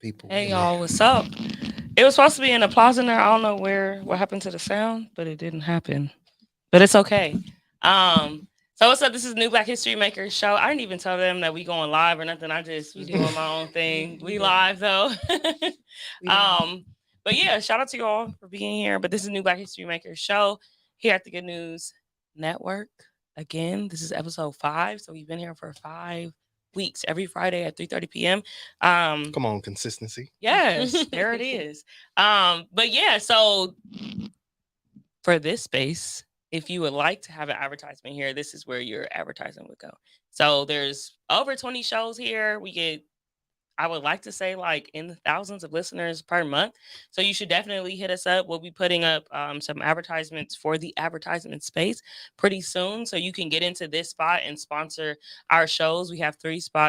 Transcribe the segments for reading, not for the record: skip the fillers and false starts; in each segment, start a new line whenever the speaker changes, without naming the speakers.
people.
Hey y'all, what's up? It was supposed to be in the plaza in there. I don't know what happened to the sound, but it didn't happen. But it's okay. So what's up? This is New Black History Makers show. I didn't even tell them that we going live or nothing. I just was doing my own thing. We live though. um, but yeah, shout out to you all for being here. But this is New Black History Makers show here at the Good News Network. Again, this is episode 5. So we've been here for 5 weeks, every Friday at 3:30 p.m.
Come on, consistency.
Yes, there it is. But yeah, so for this space, if you would like to have an advertisement here, this is where your advertising would go. So there's over 20 shows here. We get, I would like to say, like in the thousands of listeners per month. So you should definitely hit us up. We'll be putting up some advertisements for the advertisement space pretty soon. So you can get into this spot and sponsor our shows. We have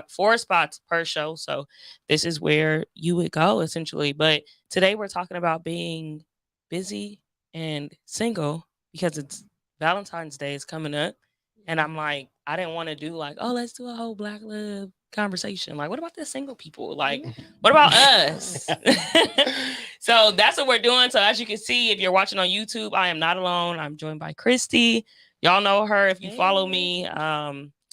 4 spots per show. So this is where you would go essentially. But today we're talking about being busy and single because it's Valentine's Day is coming up. And I'm like, I didn't want to do like, oh, let's do a whole Black love conversation. Like, what about the single people? Like, what about us? So that's what we're doing. So as you can see, if you're watching on YouTube, I am not alone. I'm joined by Christy. Y'all know her if you follow me.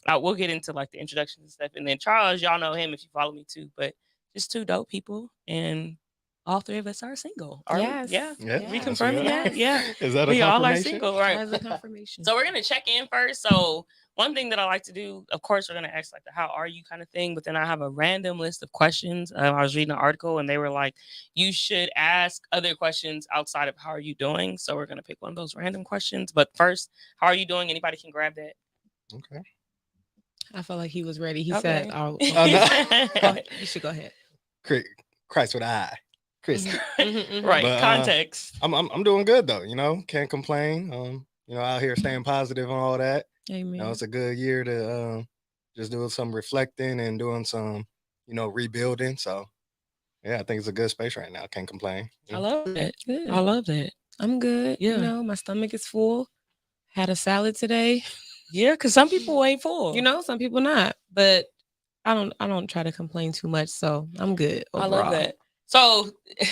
We'll get into like the introductions and stuff. And then Charles, y'all know him if you follow me too. But just 2 dope people, and all 3 of us are single.
Yes.
Yeah.
Yeah,
We
that's
confirming
good.
that? Yeah.
Is that a
We all are
confirmation?
single, right?
As a confirmation.
So we're gonna check in first. So one thing that I like to do, of course, we're gonna ask like the "How are you?" kind of thing, but then I have a random list of questions. I was reading an article and they were like, you should ask other questions outside of "How are you doing?" So we're gonna pick one of those random questions. But first, how are you doing? Anybody can grab that.
Okay.
I felt like he was ready. He
Okay.
said, "Oh,
Oh, no.
go ahead. You should go ahead."
Christ with an eye. Chris.
Right.
But,
Context.
I'm doing good though, can't complain. Out here staying positive and all that.
Amen.
It's a good year to just doing some reflecting and doing some, rebuilding. So yeah, I think it's a good space right now. Can't complain.
I love that.
Good.
I love that.
I'm good.
Yeah.
My stomach is full. Had a salad today.
Yeah, because some people ain't full.
Some people not. But I don't try to complain too much. So I'm good overall.
I love that. So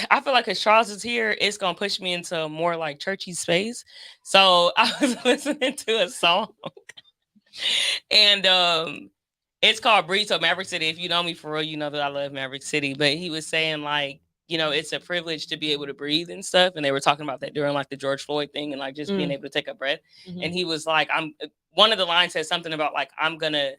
I feel like as Charles is here, it's gonna push me into a more like churchy space. So I was listening to a song, and it's called "Breathe." So Maverick City. If you know me for real, you know that I love Maverick City. But he was saying like, it's a privilege to be able to breathe and stuff. And they were talking about that during like the George Floyd thing and like just being able to take a breath. And he was like, one of the lines said something about like, I'm gonna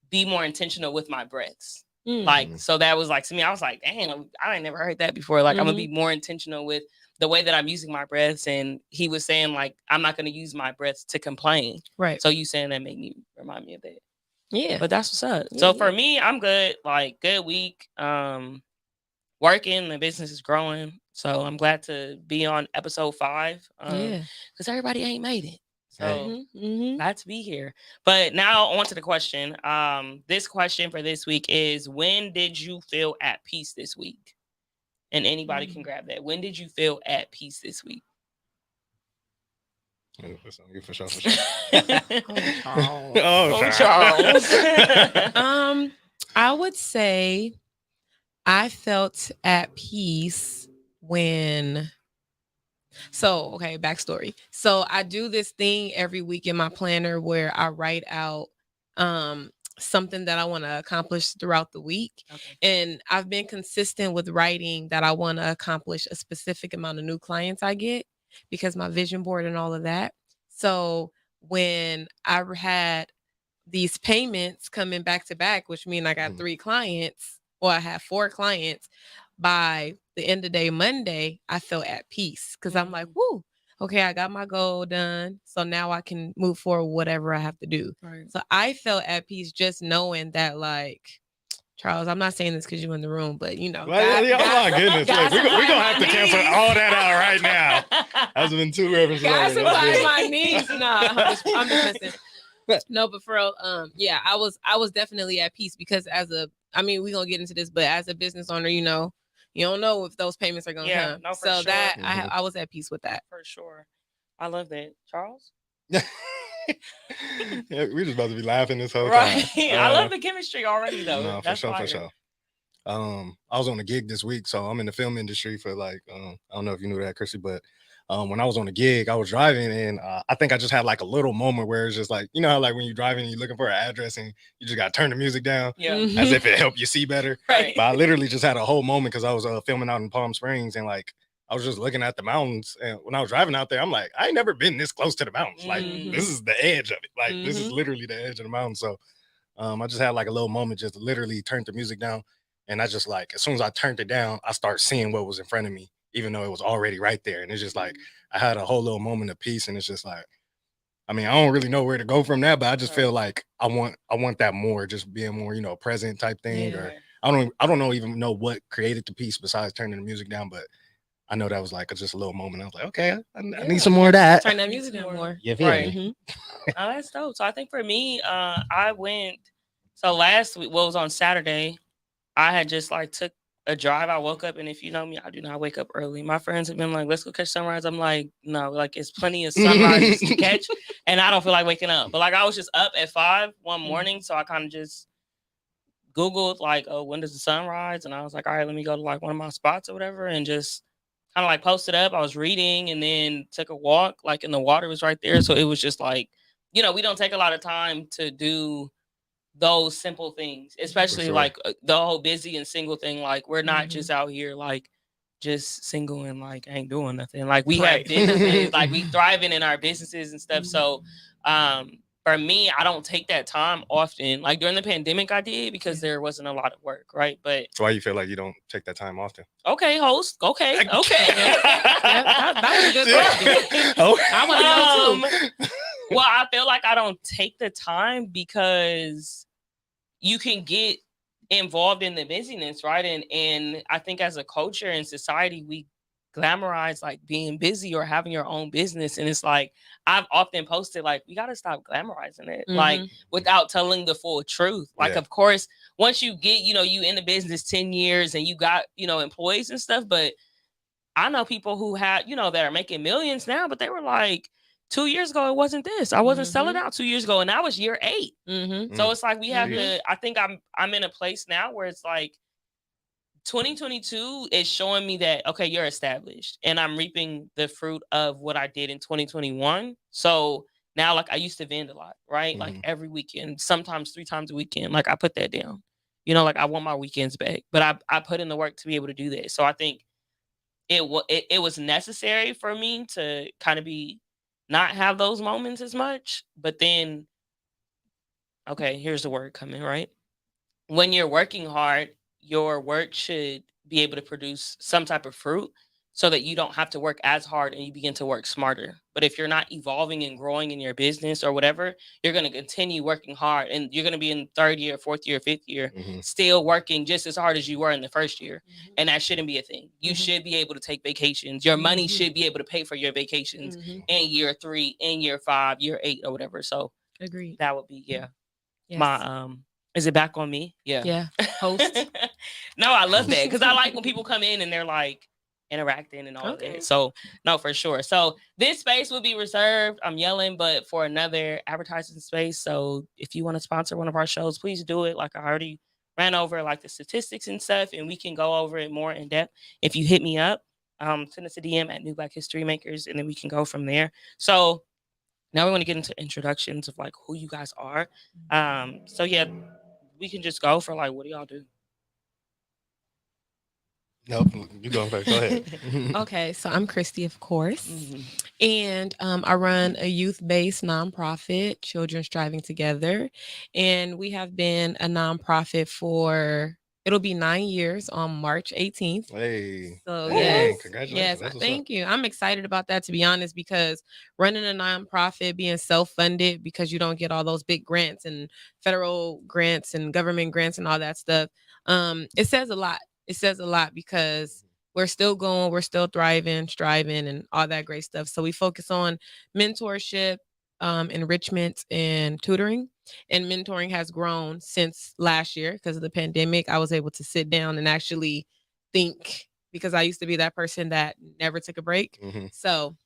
be more intentional with my breaths. Like, so that was like, to me, I was like, dang, I ain't never heard that before. Like, I'm gonna be more intentional with the way that I'm using my breaths. And he was saying like, I'm not gonna use my breaths to complain.
Right.
So you saying that made me remind me of that.
Yeah.
But that's what's up. So for me, I'm good. Like, good week. Working, the business is growing. So I'm glad to be on episode 5. Because everybody ain't made it. So glad to be here. But now on to the question. This question for this week is, when did you feel at peace this week? And anybody can grab that. When did you feel at peace this week?
For sure.
Charles.
I would say I felt at peace when... So, okay, backstory. So I do this thing every week in my planner where I write out something that I want to accomplish throughout the week. Okay. And I've been consistent with writing that I want to accomplish a specific amount of new clients I get because my vision board and all of that. So when I had these payments coming back to back, which means I got 3 clients, or I have 4 clients, by the end of day Monday, I felt at peace because I'm like, woo, okay, I got my goal done. So now I can move forward whatever I have to do. Right. So I felt at peace just knowing that, like, Charles, I'm not saying this because you're in the room, but
oh my goodness. We're going to have to cancel all that out right now. That's been 2 references.
God supply my needs. I'm just messing. No, but for real, I was definitely at peace because we're going to get into this, but as a business owner, you don't know if those payments are going to come.
No,
so
sure.
that I was at peace with that.
For sure. I love that. Charles?
We're just about to be laughing this whole
time.
Right.
I love the chemistry already, though.
No, for sure. I was on a gig this week, so I'm in the film industry for like I don't know if you knew that, Chrissy, but when I was on a gig, I was driving, and I think I just had like a little moment where it's just like, you know how like when you're driving and you're looking for an address and you just got to turn the music down
Yeah.
as if it helped you see better.
Right.
But I literally just had a whole moment because I was filming out in Palm Springs, and like I was just looking at the mountains, and when I was driving out there, I'm like, I ain't never been this close to the mountains. Like this is the edge of it. Like this is literally the edge of the mountain. So I just had like a little moment, just literally turned the music down, and I just like as soon as I turned it down, I start seeing what was in front of me, even though it was already right there. And it's just like I had a whole little moment of peace, and it's just like, I mean, I don't really know where to go from that, but I just feel like I want that more, just being more, present type thing. Or
Yeah.
I don't know even know what created the peace besides turning the music down, but I know that was like just a little moment. I was like, okay, I need some more of that.
Turn that
Need
music
some
down more.
You feel
Right.
me?
Oh, that's dope. So I think for me, I went. So last week, what was on Saturday, I had just like took a drive. I woke up, and if you know me, I do not wake up early. My friends have been like, "Let's go catch sunrise." I'm like, "No, like it's plenty of sunrises to catch, and I don't feel like waking up." But like I was just up at 5 one morning, so I kind of just Googled like, "Oh, when does the sun rise?" And I was like, "All right, let me go to like one of my spots or whatever," and just kind of like posted up. I was reading and then took a walk, like, and the water was right there, so it was just like, we don't take a lot of time to do those simple things, especially
sure.
like the whole busy and single thing. Like we're not just out here like just single and like ain't doing nothing. Like we have
Right.
businesses, like we thriving in our businesses and stuff. So for me, I don't take that time often. Like during the pandemic I did because there wasn't a lot of work, right? But
So why you feel like you don't take that time often?
okay, host. Okay.
Yeah, that was a good question.
Oh.
I want to know too.
Well, I feel like I don't take the time because you can get involved in the busyness, right? And I think as a culture and society, we glamorize like being busy or having your own business. And it's like I've often posted like we gotta stop glamorizing it, like without telling the full truth. Like,
Yeah.
of course, once you get, you in the business 10 years and you got, employees and stuff, but I know people who had, that are making millions now, but they were like, 2 years ago, it wasn't this. I wasn't selling out 2 years ago, and that was year 8. So it's like we have to. I think I'm in a place now where it's like 2022 is showing me that okay, you're established, and I'm reaping the fruit of what I did in 2021. So now, like I used to vend a lot, right? Like every weekend, sometimes 3 times a weekend. Like I put that down. Like I want my weekends back, but I put in the work to be able to do that. So I think it was necessary for me to kind of be not have those moments as much. But then, okay, here's the word coming, right? When you're working hard, your work should be able to produce some type of fruit so that you don't have to work as hard and you begin to work smarter. But if you're not evolving and growing in your business or whatever, you're going to continue working hard and you're going to be in third year, fourth year, fifth year, still working just as hard as you were in the first year. And that shouldn't be a thing. You should be able to take vacations. Your money should be able to pay for your vacations in year 3, in year 5, year 8 or whatever. So
Agreed.
that would be,
Yes.
my, is it back on me?
Yeah. Host.
No, I love that because I like when people come in and they're like interacting and all of that. So no, for sure. So this space will be reserved. I'm yelling, but for another advertising space. So if you want to sponsor one of our shows, please do it. Like I already ran over like the statistics and stuff, and we can go over it more in depth. If you hit me up, send us a DM at New Black History Makers, and then we can go from there. So now we want to get into introductions of like who you guys are. So yeah, we can just go for like, what do y'all do?
Nope, you go first. Go ahead.
Okay, so I'm Christy, of course, and I run a youth-based nonprofit, Children Striving Together, and we have been a nonprofit for it'll be 9 years on March 18th.
Hey.
So
Hey,
yes,
congratulations. That's what's
thank you. I'm excited about that, to be honest, because running a nonprofit, being self-funded, because you don't get all those big grants and federal grants and government grants and all that stuff. It says a lot. It says a lot because we're still going, we're still thriving, striving, and all that great stuff. So we focus on mentorship, enrichment, and tutoring. And mentoring has grown since last year because of the pandemic. I was able to sit down and actually think because I used to be that person that never took a break. So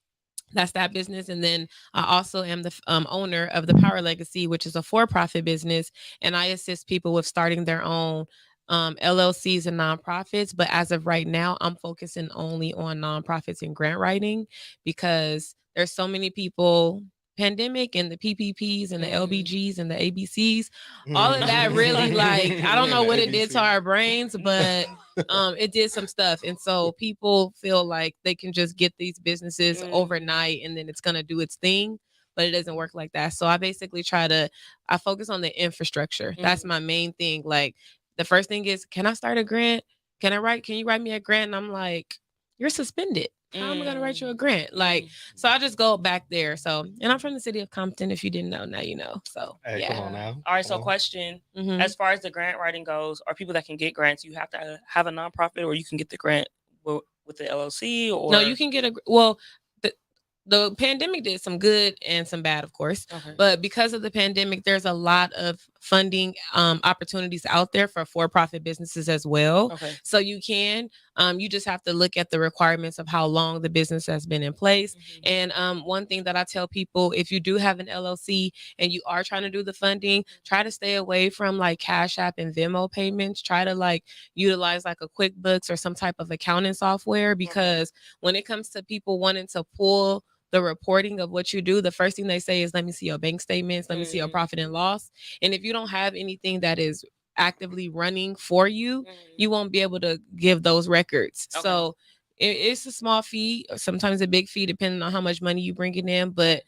that's that business. And then I also am the owner of the Power Legacy, which is a for-profit business, and I assist people with starting their own LLCs and nonprofits. But as of right now, I'm focusing only on nonprofits and grant writing because there's so many people. Pandemic and the PPPs and the LBGs and the ABCs, all of that really like I don't know what it did to our brains, but it did some stuff. And so people feel like they can just get these businesses overnight and then it's gonna do its thing. But it doesn't work like that. So I basically I focus on the infrastructure. That's my main thing. Like the first thing is, can I start a grant? Can you write me a grant? And I'm like, you're suspended. How am I gonna write you a grant? Like, so I just go back there. So, and I'm from the city of Compton. If you didn't know, now you know. So,
hey,
yeah.
come on now.
All right. So, question: as far as the grant writing goes, are people that can get grants? You have to have a nonprofit, or you can get the grant with the LLC, or
no, you can get the pandemic did some good and some bad, of course.
Okay.
But because of the pandemic, there's a lot of funding opportunities out there for for-profit businesses as well.
Okay.
So you just have to look at the requirements of how long the business has been in place. And one thing that I tell people, if you do have an LLC and you are trying to do the funding, try to stay away from like Cash App and Venmo payments. Try to like utilize like a QuickBooks or some type of accounting software, because when it comes to people wanting to pull the reporting of what you do, the first thing they say is, let me see your bank statements, let me see your profit and loss. And if you don't have anything that is actively running for you, you won't be able to give those records.
Okay.
So it's a small fee, or sometimes a big fee, depending on how much money you bring in. But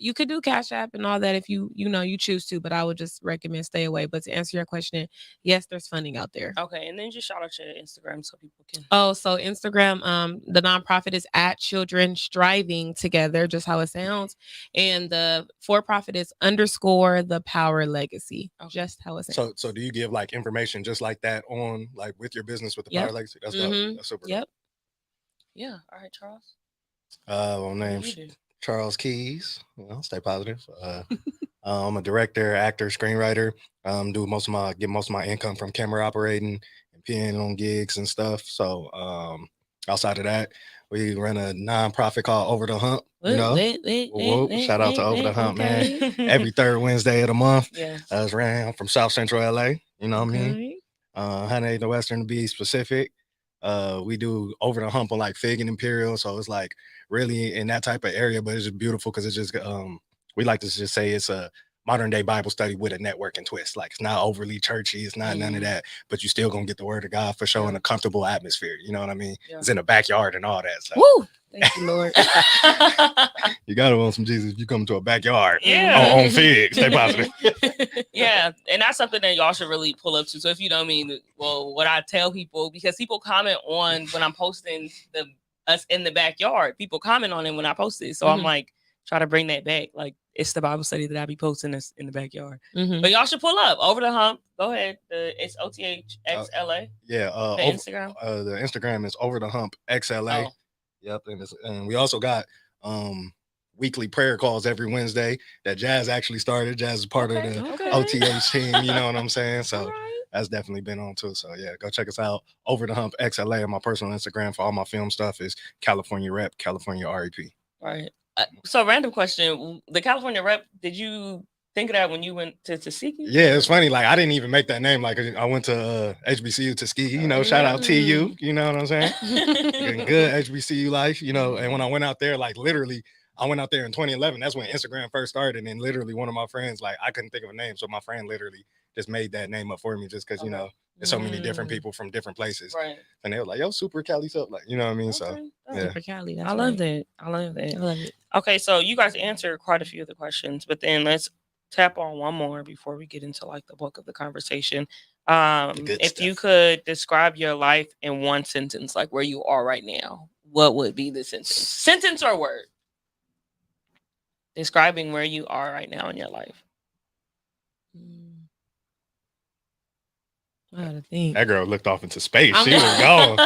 you could do Cash App and all that if you choose to, but I would just recommend stay away. But to answer your question, yes, there's funding out there.
Okay, and then just shout out your Instagram so people can.
Oh, so Instagram, the nonprofit is at Children Striving Together, just how it sounds, and the for-profit is _ the Power Legacy, just how it sounds.
So do you give like information just like that on like with your business with the Power Legacy? That's dope. That's super.
Yep. Yeah. All right, Charles.
My name's Charles Keys. Well, stay positive. I'm a director, actor, screenwriter. Get most of my income from camera operating and peeing on gigs and stuff. So outside of that, we run a nonprofit called Over the Hump. Shout out to Over the Hump, man. Every third Wednesday of the month.
Yeah.
I'm from South Central LA. You know what I mean? 108 to Western to be specific. We do Over the Hump on like Fig and Imperial, so it's like really in that type of area, but it's just beautiful because it's just we like to just say it's a modern day Bible study with a networking twist. Like it's not overly churchy, it's not none of that, but you still gonna get the word of God for showing a comfortable atmosphere. You know what I mean? It's in the backyard and all that. So.
Woo! Thank you, Lord.
You gotta want some Jesus. You come to a backyard on Fig. Stay positive.
Yeah, and that's something that y'all should really pull up to. So if you don't mean, well, what I tell people, because people comment on when I'm posting us in the backyard, people comment on it when I post it. So I'm like, try to bring that back. Like it's the Bible study that I be posting this in the backyard. But y'all should pull up Over the Hump. Go ahead. It's OTHXLA.
Instagram. The Instagram is Over the Hump XLA. Oh. Yep, and we also got weekly prayer calls every Wednesday that Jazz actually started. Jazz is part of the OTH team, you know what I'm saying? So that's definitely been on too. So yeah, go check us out. Over the Hump XLA on my personal Instagram for all my film stuff is California Rep, California REP.
Right. So random question. The California Rep, did you think of that when you went to Tuskegee?
Yeah, it's funny. Like I didn't even make that name. Like I went to HBCU Tuskegee, you know, shout out TU, you know what I'm saying? Good HBCU life, you know. And when I went out there, like literally, I went out there in 2011. That's when Instagram first started. And literally one of my friends, like I couldn't think of a name. So my friend literally just made that name up for me just because, you know, there's so many different people from different places. Right. And they were like, yo, Super Cali's up. Like, you know what I mean? So yeah.
Super Cali.
I love that. I love it. Okay, so you guys answered quite a few of the questions, but then let's tap on one more before we get into like the bulk of the conversation. If you could describe your life in one sentence, like where you are right now, what would be the sentence or word describing where you are right now in your life?
I gotta think.
That girl looked off into space. She was gone.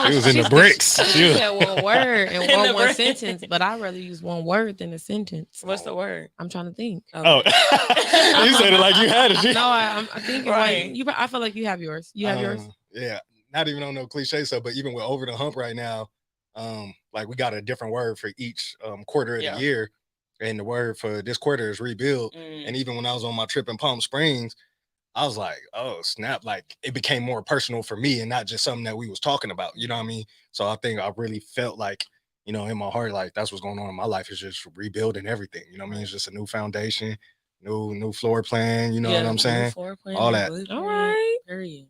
She was in the bricks.
She said one word and one sentence, but I'd rather use one word than a sentence.
What's the word?
I'm trying to think.
Oh, you said it like you had it.
No, I'm thinking like you. I feel like you have yours. You have yours.
Yeah, not even on no cliche stuff, but even with Over the Hump right now, like we got a different word for each quarter of the year, and the word for this quarter is rebuild. And even when I was on my trip in Palm Springs, I was like, oh snap! Like it became more personal for me and not just something that we was talking about. You know what I mean? So I think I really felt like, in my heart, like that's what's going on in my life is just rebuilding everything. You know what I mean? It's just a new foundation, new floor plan. You know what I'm
new
saying?
floor plan,
All
new
that.
blueprint,
All right.
period.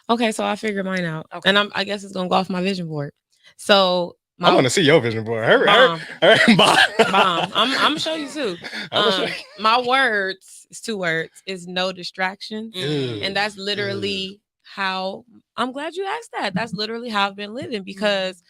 Okay, so I figured mine out.
Okay.
And I guess it's gonna go off my vision board. So
I want to see your vision board.
Bomb.
Bomb.
I'm gonna show you too. My words, it's 2 words, is no distractions. And that's literally how I'm glad you asked that. That's literally how I've been living because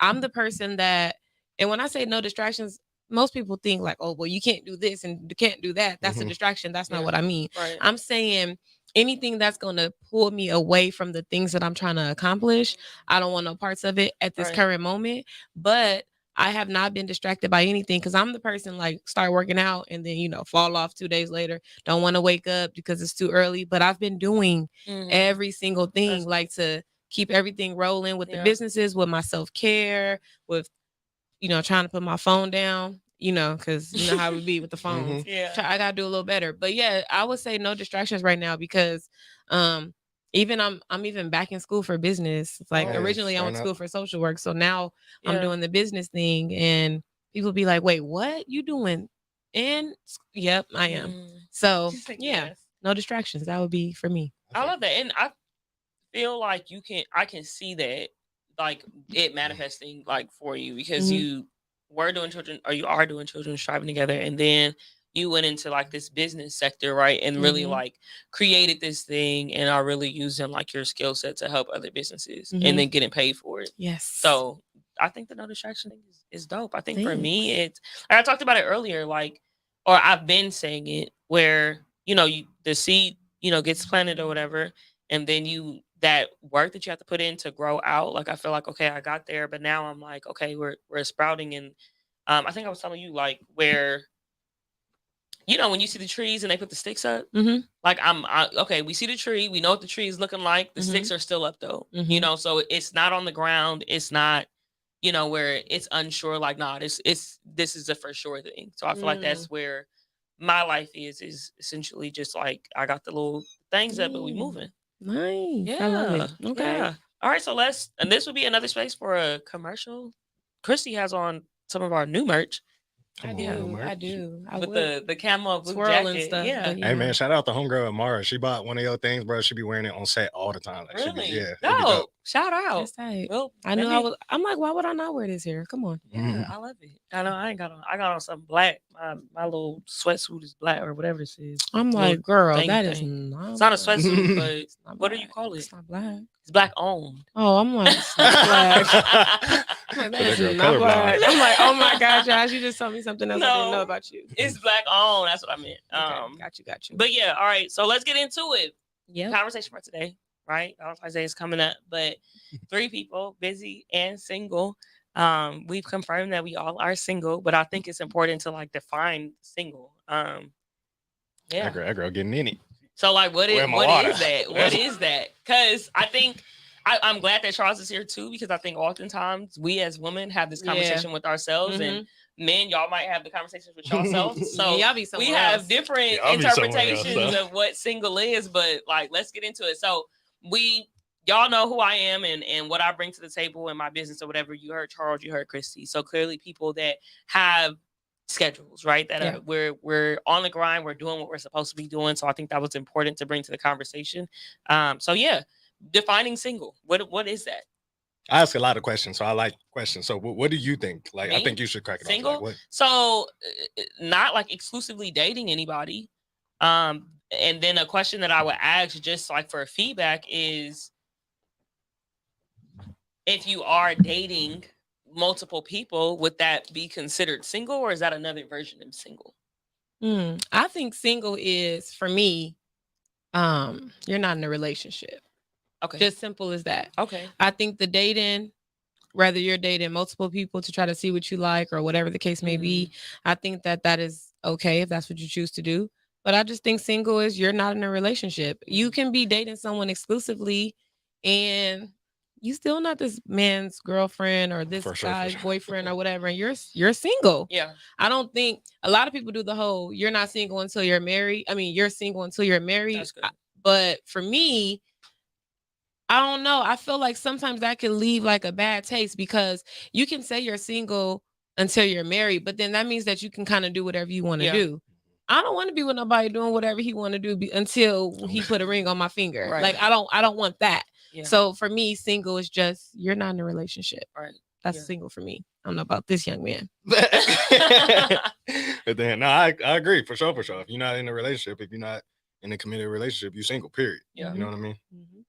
I'm the person that, and when I say no distractions, most people think like, oh, well, you can't do this and you can't do that. That's a distraction. That's not what I mean.
Right.
I'm saying anything that's going to pull me away from the things that I'm trying to accomplish, I don't want no parts of it at this current moment. But I have not been distracted by anything because I'm the person like start working out and then, fall off 2 days later. Don't want to wake up because it's too early. But I've been doing every single thing like to keep everything rolling with the businesses, with my self-care, with, trying to put my phone down, because you know how it be with the phones. I got to do a little better. But yeah, I would say no distractions right now because even I'm even back in school for business. It's like originally I went to school for social work. So now I'm doing the business thing and people be like, wait, what you doing? And yep, I am. So yeah, no distractions. That would be for me.
I love that. And I feel like I can see that like it manifesting like for you because you were doing children or you are doing children striving together. And then you went into like this business sector, right? And really like created this thing and are really using like your skill set to help other businesses and then getting paid for it.
Yes.
So I think the no distraction thing is dope. I think for me, it's like I talked about it earlier, like, or I've been saying it where, the seed, gets planted or whatever. And then that work that you have to put in to grow out. Like, I feel like, okay, I got there, but now I'm like, okay, we're sprouting. And I think I was telling you like where, when you see the trees and they put the sticks up, like okay, we see the tree, we know what the tree is looking like. The sticks are still up though, so it's not on the ground. It's not, where it's unsure. Like, nah, this is a for sure thing. So I feel like that's where my life is essentially just like I got the little things up, but we moving.
Nice.
Yeah,
I love it. Okay.
Yeah. All right, so and this would be another space for a commercial. Christy has on some of our new merch.
I do.
With the camo blue
swirl
jacket
and stuff.
Yeah.
Hey man, shout out to homegirl Amara. She bought one of your things, bro. She be wearing it on set all the time. Like,
really?
Yeah.
No. Shout out.
That's tight.
Well,
I knew I'm like, why would I not wear this here? Come on.
Yeah, I love it. I know I got on something black. My little sweatsuit is black or whatever it is.
I'm like, girl, that is
not. It's not a sweatsuit, but what do you call it?
It's not black.
It's black owned.
Oh, I'm like, it's not black. I'm like, that is not black. I'm like, oh my God, Josh, you just told me something else I didn't know about you.
It's black owned. That's what I meant.
Okay, got you.
But yeah, all right. So let's get into it.
Yeah.
Conversation for today, right? Valentine's Day is coming up, but 3 people, busy and single. We've confirmed that we all are single, but I think it's important to like define single. Yeah.
That girl getting in it.
So like, what is that? What is that? Because I think I'm glad that Charles is here too, because I think oftentimes we as women have this conversation with ourselves, and men, y'all might have the conversations with yourselves. So
y'all be
we have different interpretations of what single is, but like, let's get into it. So y'all know who I am and what I bring to the table in my business or whatever. You heard Charles, you heard Christy. So clearly people that have schedules, right? That are we're on the grind, we're doing what we're supposed to be doing. So I think that was important to bring to the conversation. So yeah, defining single. What is that?
I ask a lot of questions, so I like questions. So what do you think? Like, I think you should crack it
single?
Off. Like,
so not like exclusively dating anybody. And then a question that I would ask just like for feedback is, if you are dating multiple people, would that be considered single, or is that another version of single?
I think single is, for me, you're not in a relationship.
Okay.
Just simple as that.
Okay.
I think the dating, whether you're dating multiple people to try to see what you like or whatever the case may be, I think that is okay if that's what you choose to do. But I just think single is you're not in a relationship. You can be dating someone exclusively and you still not this man's girlfriend or this guy's boyfriend or whatever, and you're single.
Yeah.
I don't think a lot of people do the whole you're not single until you're married. I mean, you're single until you're married. But for me, I don't know. I feel like sometimes that can leave like a bad taste because you can say you're single until you're married, but then that means that you can kind of do whatever you want to do. I don't want to be with nobody doing whatever he want to do until he put a ring on my finger.
Right.
Like I don't want that.
Yeah.
So for me, single is just you're not in a relationship.
Right.
That's single for me. I don't know about this young man.
But then, no, I agree for sure. If you're not in a relationship, if you're not in a committed relationship, you're single. Period.
Yeah.
You know what I mean?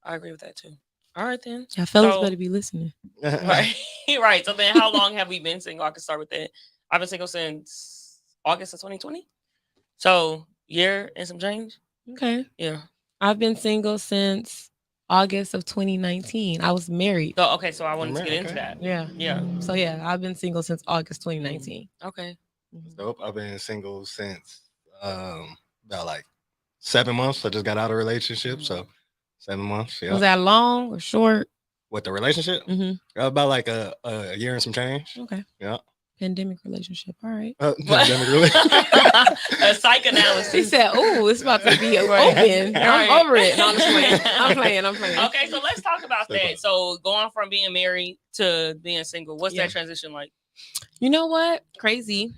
I agree with that too. All right then.
Yeah, fellas better be listening.
Right. Right. So then, how long have we been single? I can start with that. I've been single since August of 2020. So year and some change.
Okay.
Yeah.
I've been single since August of 2019. I was married.
So okay, so I wanted to get into that.
Yeah.
Yeah.
So yeah, I've been single since August 2019.
Okay.
Dope. I've been single since about like 7 months. I just got out of a relationship, so 7 months. Yeah.
Was that long or short?
What, the relationship?
Mm-hmm.
About like a year and some change.
Okay.
Yeah.
Pandemic relationship. All right.
Pandemic relationship.
A psychoanalysis.
He said, "Oh, it's about to be open. I'm over it." No, I'm playing.
Okay, so let's talk about that. So going from being married to being single, what's that transition like?
You know what? Crazy.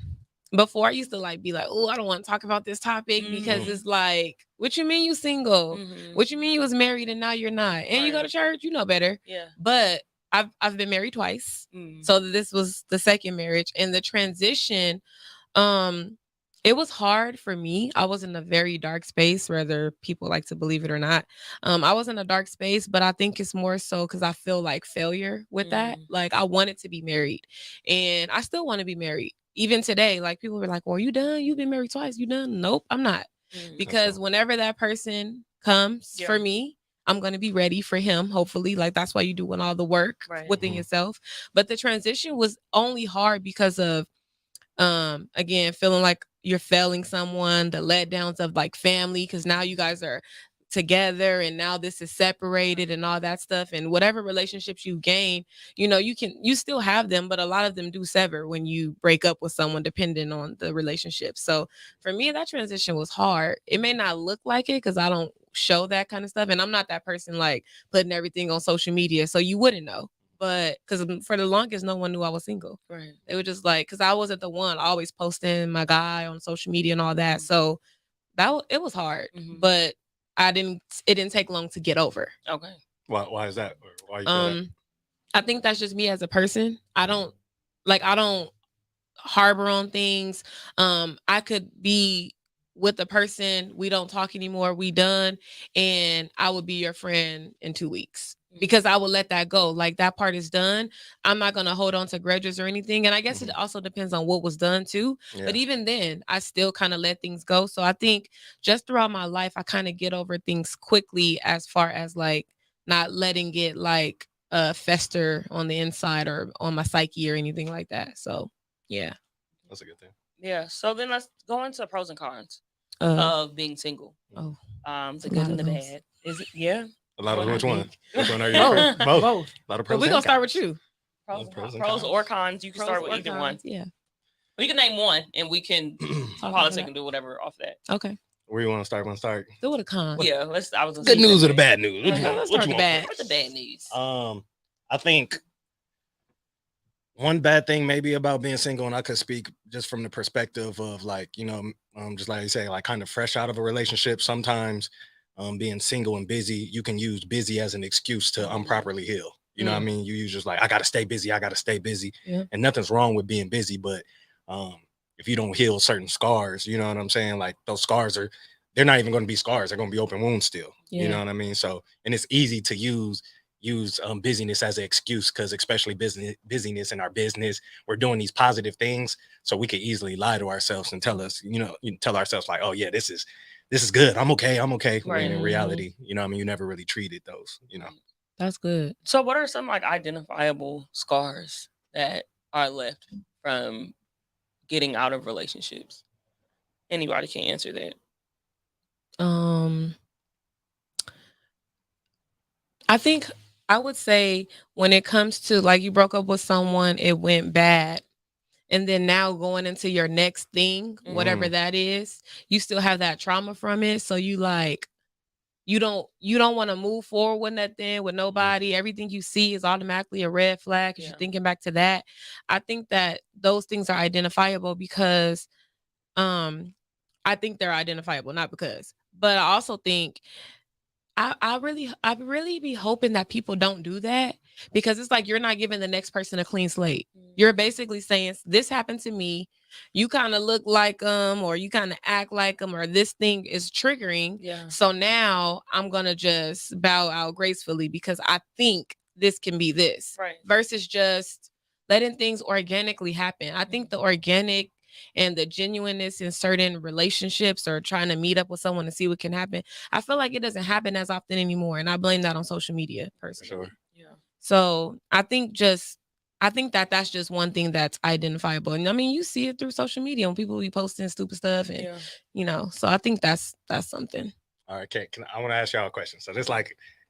Before I used to like be like, "Oh, I don't want to talk about this topic because it's like, what you mean you single? What you mean you was married and now you're not? And you go to church, you know better."
Yeah.
But I've been married twice. So this was the second marriage, and the transition, it was hard for me. I was in a very dark space, whether people like to believe it or not. I was in a dark space, but I think it's more so because I feel like failure with that. Like I wanted to be married, and I still want to be married. Even today, like people were like, "Well, are you done? You've been married twice. You done?" Nope, I'm not. Because whenever that person comes for me, I'm going to be ready for him, hopefully. Like that's why you doing all the work within yourself. But the transition was only hard because of again, feeling like you're failing someone, the letdowns of like family, because now you guys are together and now this is separated and all that stuff. And whatever relationships you gain, you still have them, but a lot of them do sever when you break up with someone, depending on the relationship. So for me, that transition was hard. It may not look like it because I don't show that kind of stuff, and I'm not that person like putting everything on social media, so you wouldn't know. But because for the longest, no one knew I was single.
Right.
They were just like, because I wasn't the one always posting my guy on social media and all that. So it was hard, but it didn't take long to get over.
Okay.
Why is that? Why you feel that?
I think that's just me as a person. I don't harbor on things. I could be with a person, we don't talk anymore, we done, and I would be your friend in 2 weeks. Because I would let that go. Like that part is done. I'm not going to hold on to grudges or anything. And I guess it also depends on what was done too. Yeah. But even then, I still kind of let things go. So I think just throughout my life, I kind of get over things quickly, as far as like not letting it like fester on the inside or on my psyche or anything like that. So yeah.
That's a good thing.
Yeah. So then let's go into pros and cons of being single.
Oh,
the good and the bad. Is it? Yeah.
A lot of which one? Which one are you?
Both.
A lot of pros.
We're gonna start with you.
Pros or cons. You can start with either one.
Yeah.
We can name one, and we can politic and do whatever off that.
Okay.
Where you want to start?
Do with a con.
Yeah. Let's. I was
good news or the bad news.
Let's start the bad.
What's the bad news?
I think one bad thing maybe about being single, and I could speak just from the perspective of like, just like you say, like kind of fresh out of a relationship. Sometimes being single and busy, you can use busy as an excuse to improperly heal. You know what I mean? You use just like, I got to stay busy.
Yeah.
And nothing's wrong with being busy. But if you don't heal certain scars, you know what I'm saying? Like those scars they're not even going to be scars. They're going to be open wounds still. Yeah. You know what I mean? So, and it's easy to use busyness as an excuse, because especially busyness in our business, we're doing these positive things. So we could easily lie to ourselves and tell ourselves like, oh yeah, this is good. I'm okay. Right. When in reality, you never really treated those,
That's good.
So what are some like identifiable scars that are left from getting out of relationships? Anybody can answer that.
I think I would say when it comes to like you broke up with someone, it went bad. And then now going into your next thing, whatever that is, you still have that trauma from it. So you like, you don't want to move forward with nothing, with nobody. Everything you see is automatically a red flag because you're thinking back to that. I think that those things are identifiable because I think they're identifiable, not because. But I also think I really be hoping that people don't do that, because it's like you're not giving the next person a clean slate. You're basically saying, this happened to me. You kind of look like them, or you kind of act like them, or this thing is triggering.
Yeah.
So now I'm gonna just bow out gracefully because I think this can be this.
Right.
Versus just letting things organically happen. I think the organic and the genuineness in certain relationships, or trying to meet up with someone to see what can happen, I feel like it doesn't happen as often anymore. And I blame that on social media personally.
Sure.
Yeah.
So I think that that's just one thing that's identifiable. And I mean, you see it through social media when people be posting stupid stuff, and so I think that's something.
All right, I want to ask y'all a question. So this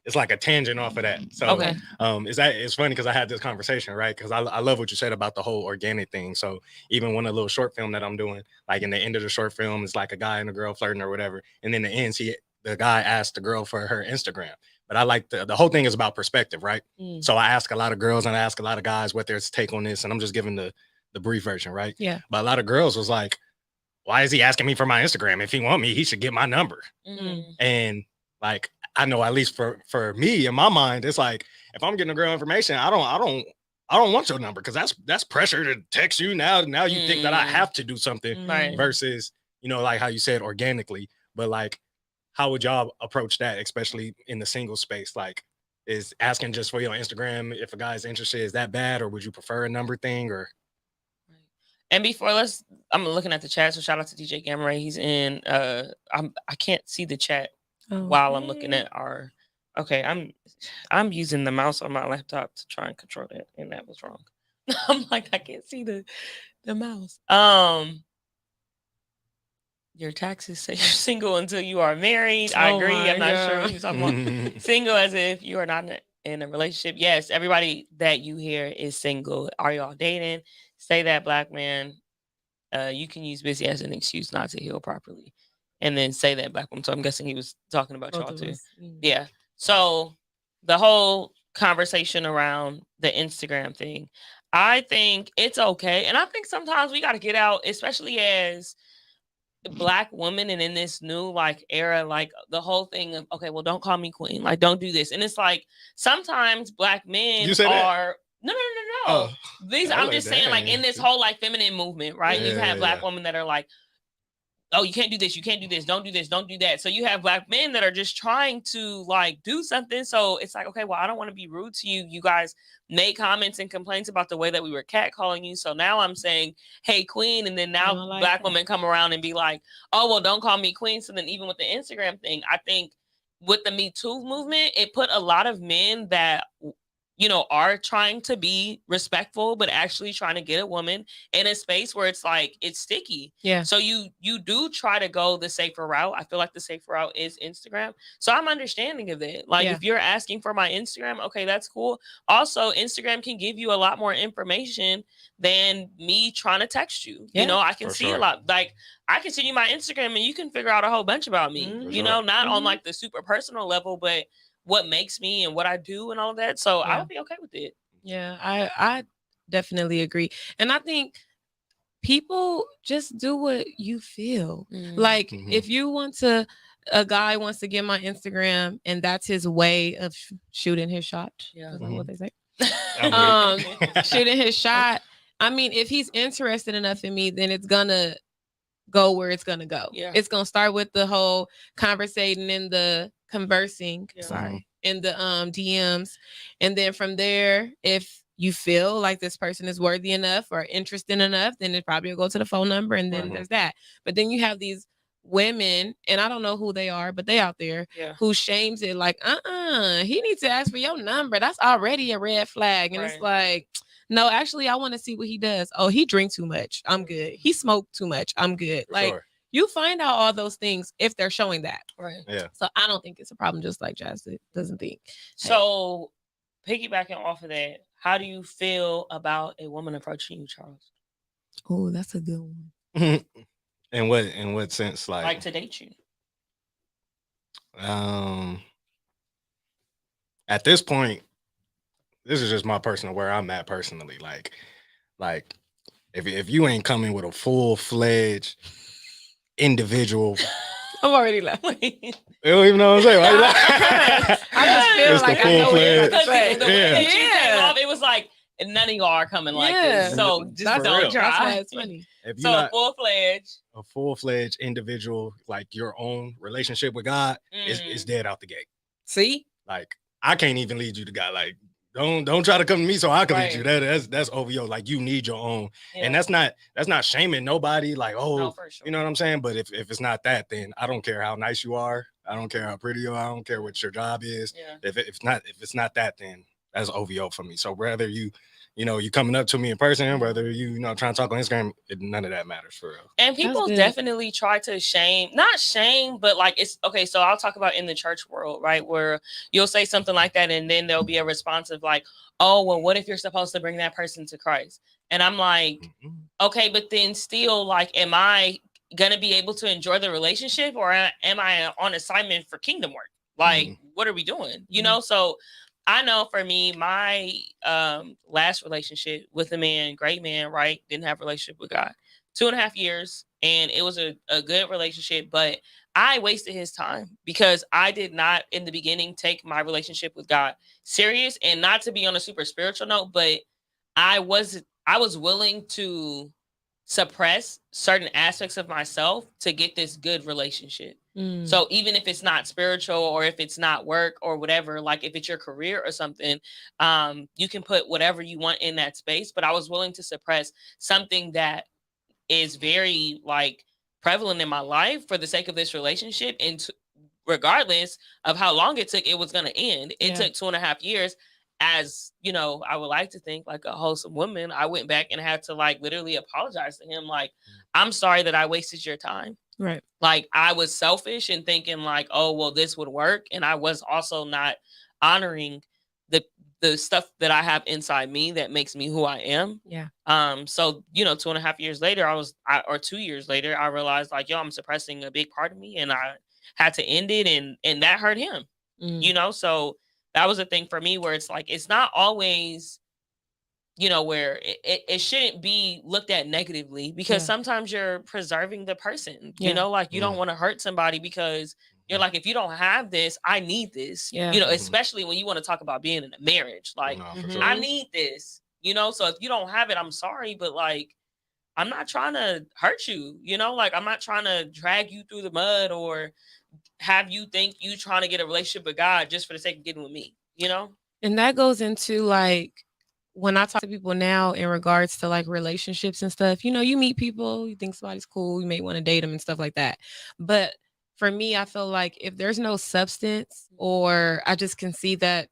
it's like a tangent off of that. So
Okay.
It's funny because I had this conversation, right? Because I love what you said about the whole organic thing. So even when a little short film that I'm doing, like in the end of the short film, it's like a guy and a girl flirting or whatever, and then the end, the guy asked the girl for her Instagram. But I like the whole thing is about perspective, right? So I ask a lot of girls and I ask a lot of guys what their take on this, and I'm just giving the brief version, right?
Yeah.
But a lot of girls was like, why is he asking me for my Instagram? If he want me, he should get my number. And like, I know at least for me in my mind, it's like, if I'm getting a girl information, I don't want your number, because that's pressure to text you now. Now you think that I have to do something,
Right.
versus, like how you said, organically. But like, how would y'all approach that, especially in the single space? Like, is asking just for your Instagram, if a guy's interested, is that bad, or would you prefer a number thing? Or
And before I'm looking at the chat, so shout out to DJ Gamma Ray. He's in I can't see the chat while I'm looking at our okay, I'm using the mouse on my laptop to try and control that, and that was wrong. I'm like, I can't see the mouse. Your taxes say you're single until you are married. I agree. I'm not sure what you're talking about. Single as if you are not in a relationship. Yes, everybody that you hear is single. Are y'all dating? Say that, Black man. You can use busy as an excuse not to heal properly. And then say that, Black woman. So I'm guessing he was talking about y'all too. Yeah. So the whole conversation around the Instagram thing, I think it's okay. And I think sometimes we got to get out, especially as Black women, and in this new like era, like the whole thing of, okay, well, don't call me queen, like don't do this. And it's like sometimes Black men are no.
Oh,
I'm just saying, like in this whole like feminine movement, right? You have Black women that are like, oh, you can't do this, you can't do this, don't do this, don't do that. So you have Black men that are just trying to like do something. So it's like, okay, well, I don't want to be rude to you. You guys made comments and complaints about the way that we were catcalling you. So now I'm saying, hey, queen. And then now Black women come around and be like, oh, well, don't call me queen. So then even with the Instagram thing, I think with the Me Too movement, it put a lot of men that are trying to be respectful, but actually trying to get a woman in a space where it's like, it's sticky.
Yeah.
So you do try to go the safer route. I feel like the safer route is Instagram. So I'm understanding of it. Like if you're asking for my Instagram, okay, that's cool. Also, Instagram can give you a lot more information than me trying to text you.
Yeah,
I can see a lot. Like I can send you my Instagram and you can figure out a whole bunch about me, not on like the super personal level, but what makes me and what I do and all of that. So I would be okay with it.
Yeah, I definitely agree. And I think people just do what you feel. Like if you a guy wants to get my Instagram and that's his way of shooting his shot. Yeah. Is that what they say? Shooting his shot. I mean, if he's interested enough in me, then it's gonna go where it's gonna go. Yeah. It's gonna start with the whole conversating and the conversing. Yeah. Sorry. In the DMs. And then from there, if you feel like this person is worthy enough or interesting enough, then it probably will go to the phone number, and then there's that. But then you have these women, and I don't know who they are, but they out there who shames it like, he needs to ask for your number. That's already a red flag. And it's like, no, actually, I want to see what he does. Oh, he drink too much. I'm good. He smoked too much. I'm good. Like, you find out all those things if they're showing that.
Right.
Yeah.
So I don't think it's a problem, just like Jazz doesn't think.
So piggybacking off of that, how do you feel about a woman approaching you, Charles?
Oh, that's a good one.
In what sense? Like
to date you?
At this point, this is just my personal where I'm at personally. Like if you ain't coming with a full-fledged individual,
I'm already laughing.
you don't even know what I'm saying. Why you
I just feel
It's
like
the
I know what you're
full-fledged-
about to say.
The way that you came
Yeah.
off, it was like none of y'all are coming like
Yeah.
this. So just
That's,
For
don't
real.
try.
that's why it's funny.
if you're
So
not
full-fledged.
a full-fledged individual, like your own relationship with God, it's dead out the gate.
See?
Like I can't even lead you to God. Like don't try to come to me so I can lead you.
Right.
That's OVO. Like you need your own,
Yeah.
and that's not shaming nobody. Like
No, for sure.
you know what I'm saying. But if it's not that, then I don't care how nice you are. I don't care how pretty you are. I don't care what your job is.
Yeah.
If it's not that, then that's OVO for me. So whether you coming up to me in person, whether you trying to talk on Instagram, none of that matters for real.
And people definitely try to not shame, but like it's okay. So I'll talk about in the church world, right? Where you'll say something like that, and then there'll be a response of like, oh, well, what if you're supposed to bring that person to Christ? And I'm like, okay, but then still, like, am I gonna be able to enjoy the relationship, or am I on assignment for kingdom work? Like, what are we doing? You know, so I know for me, my last relationship with a man, great man, right? Didn't have a relationship with God. 2.5 years, and it was a good relationship, but I wasted his time because I did not in the beginning take my relationship with God serious, and not to be on a super spiritual note, but I was willing to suppress certain aspects of myself to get this good relationship. So even if it's not spiritual or if it's not work or whatever, like if it's your career or something, you can put whatever you want in that space. But I was willing to suppress something that is very like prevalent in my life for the sake of this relationship. And regardless of how long it took, it was going to end. It took 2.5 years. As you know, I would like to think like a wholesome woman, I went back and had to like literally apologize to him. Like, I'm sorry that I wasted your time.
Right.
Like I was selfish and thinking like, oh, well, this would work. And I was also not honoring the stuff that I have inside me that makes me who I am.
Yeah.
So, 2.5 years later, or 2 years later, I realized like, yo, I'm suppressing a big part of me, and I had to end it. And that hurt him, so that was a thing for me where it's like, it's not always, where it shouldn't be looked at negatively, because sometimes you're preserving the person, like you don't want to hurt somebody because you're like, if you don't have this, I need this, especially when you want to talk about being in a marriage, like
Sure.
I need this, so if you don't have it, I'm sorry, but like, I'm not trying to hurt you, like I'm not trying to drag you through the mud or have you think you trying to get a relationship with God just for the sake of getting with me,
And that goes into like, when I talk to people now in regards to like relationships and stuff, you meet people, you think somebody's cool, you may want to date them and stuff like that. But for me, I feel like if there's no substance, or I just can see that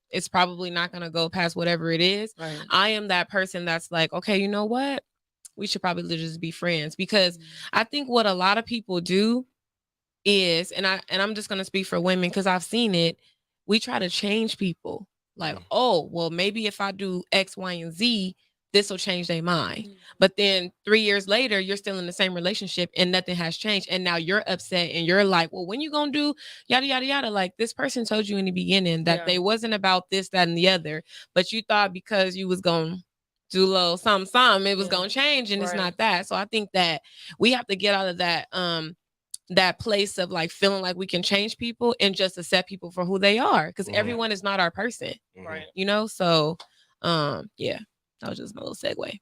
it's probably not going to go past whatever it is,
Right.
I am that person that's like, okay, you know what? We should probably just be friends, because I think what a lot of people do is, and I'm just going to speak for women because I've seen it, we try to change people. Like, oh, well, maybe if I do X, Y, and Z, this will change their mind. But then 3 years later, you're still in the same relationship and nothing has changed. And now you're upset and you're like, well, when you gonna do yada, yada, yada? Like, this person told you in the beginning that they wasn't about this, that, and the other. But you thought because you was gonna do a little something, it was gonna change, and it's not that. So I think that we have to get out of that place of like feeling like we can change people and just accept people for who they are, because everyone is not our person,
Right.
So yeah, that was just my little segue.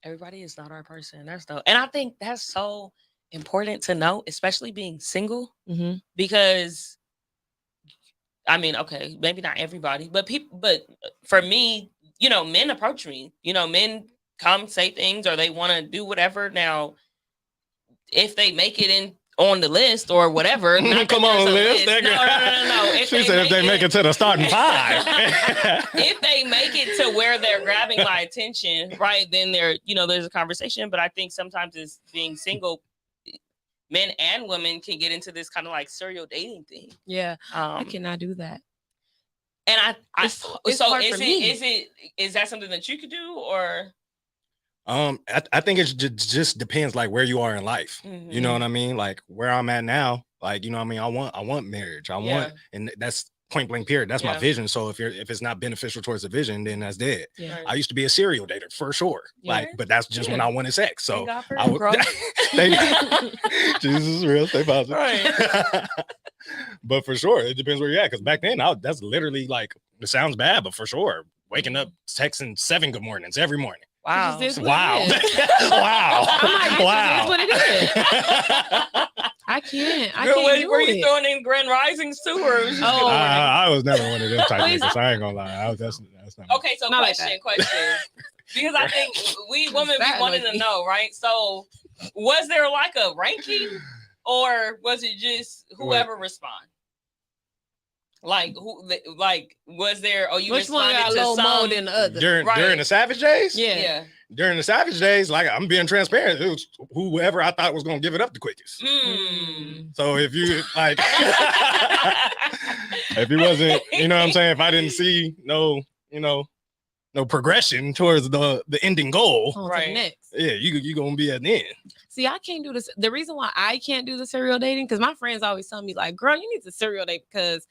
Everybody is not our person. That's dope. And I think that's so important to know, especially being single, because I mean, okay, maybe not everybody, but for me, men approach me, men come say things or they want to do whatever. Now, if they make it in on the list or whatever,
come on, list.
No.
She said if they make it to the starting five.
If they make it to where they're grabbing my attention, right, then there's a conversation. But I think sometimes it's being single, men and women can get into this kind of like serial dating thing.
Yeah, I cannot do that.
And
it's
so
hard for me.
Is that something that you could do, or?
I think it just depends like where you are in life. You know what I mean? Like where I'm at now, Like, you know what I mean? I want marriage. I want, and that's point blank period. That's my vision. So if it's not beneficial towards the vision, then that's dead.
Yeah.
I used to be a serial dater for sure. Like, but that's just when I wanted sex. So
I would
Jesus is real, stay positive.
Right.
But for sure, it depends where you're at. Because back then, that's literally like, it sounds bad, but for sure, waking up texting 7 good mornings every morning.
Wow.
Wow. Wow.
Wow. What it is. I can't.
Were you throwing in Grand Risings too? Or
I was never one of them type niggas. I ain't gonna lie. That's not
okay, so question. Because I think we women be wanting to know, right? So was there like a ranking, or was it just whoever responded? Like who? Like was there? Oh, you
which one
responded
got
to
low
some
more than the other
during the Savage days?
Yeah.
During the Savage days, like I'm being transparent, it was whoever I thought was gonna give it up the quickest. So if you like, if he wasn't, you know what I'm saying, if I didn't see no progression towards the ending goal,
right? Next,
yeah, you gonna be at the end.
See, I can't do this. The reason why I can't do the serial dating, because my friends always tell me like, "Girl, you need to serial date," because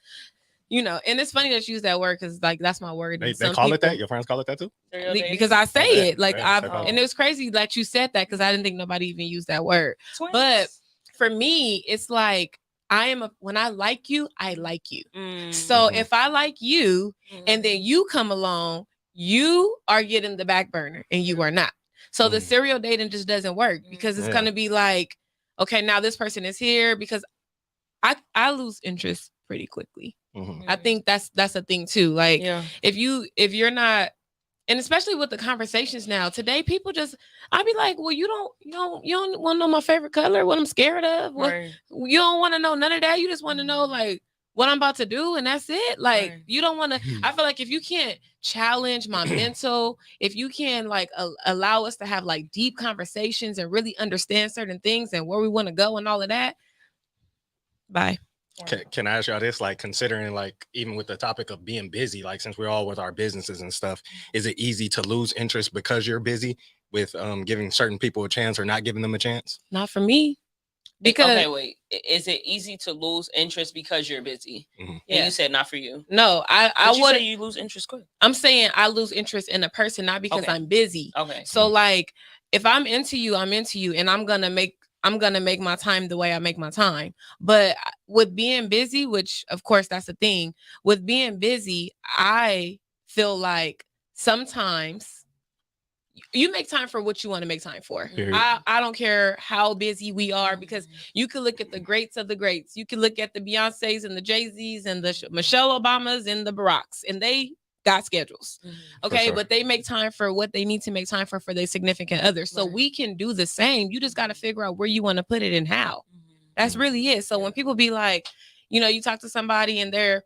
and it's funny that you use that word because like that's my word.
They call it that. Your friends call it that too.
Because I say it like and it was crazy that you said that because I didn't think nobody even used that word.
Twins.
But for me, it's like when I like you, I like you. So if I like you and then you come along, you are getting the back burner and you are not. So the serial dating just doesn't work because it's gonna be like, okay, now this person is here because I lose interest pretty quickly. I think that's a thing too. Like if you're not, and especially with the conversations now today, people just I'd be like, well, you don't want to know my favorite color, what I'm scared of, what you don't want to know none of that. You just want to know like what I'm about to do, and that's it. Like you don't want to. I feel like if you can't challenge my mental, if you can like allow us to have like deep conversations and really understand certain things and where we want to go and all of that, bye.
Can I ask y'all this? Like, considering like even with the topic of being busy, like since we're all with our businesses and stuff, is it easy to lose interest because you're busy with giving certain people a chance or not giving them a chance?
Not for me. Because
okay, wait, is it easy to lose interest because you're busy? Yeah, you said not for you.
No, I would
say you lose interest quick.
I'm saying I lose interest in a person not because I'm busy.
Okay.
So like if I'm into you, and I'm gonna make my time the way I make my time. But with being busy, which of course that's a thing, with being busy, I feel like sometimes you make time for what you want to make time for. I don't care how busy we are because you can look at the greats of the greats. You can look at the Beyoncés and the Jay-Z's and the Michelle Obamas and the Baracks, and they got schedules. Okay, but they make time for what they need to make time for their significant others. So we can do the same. You just got to figure out where you want to put it and how. That's really it. So when people be like, you talk to somebody and they're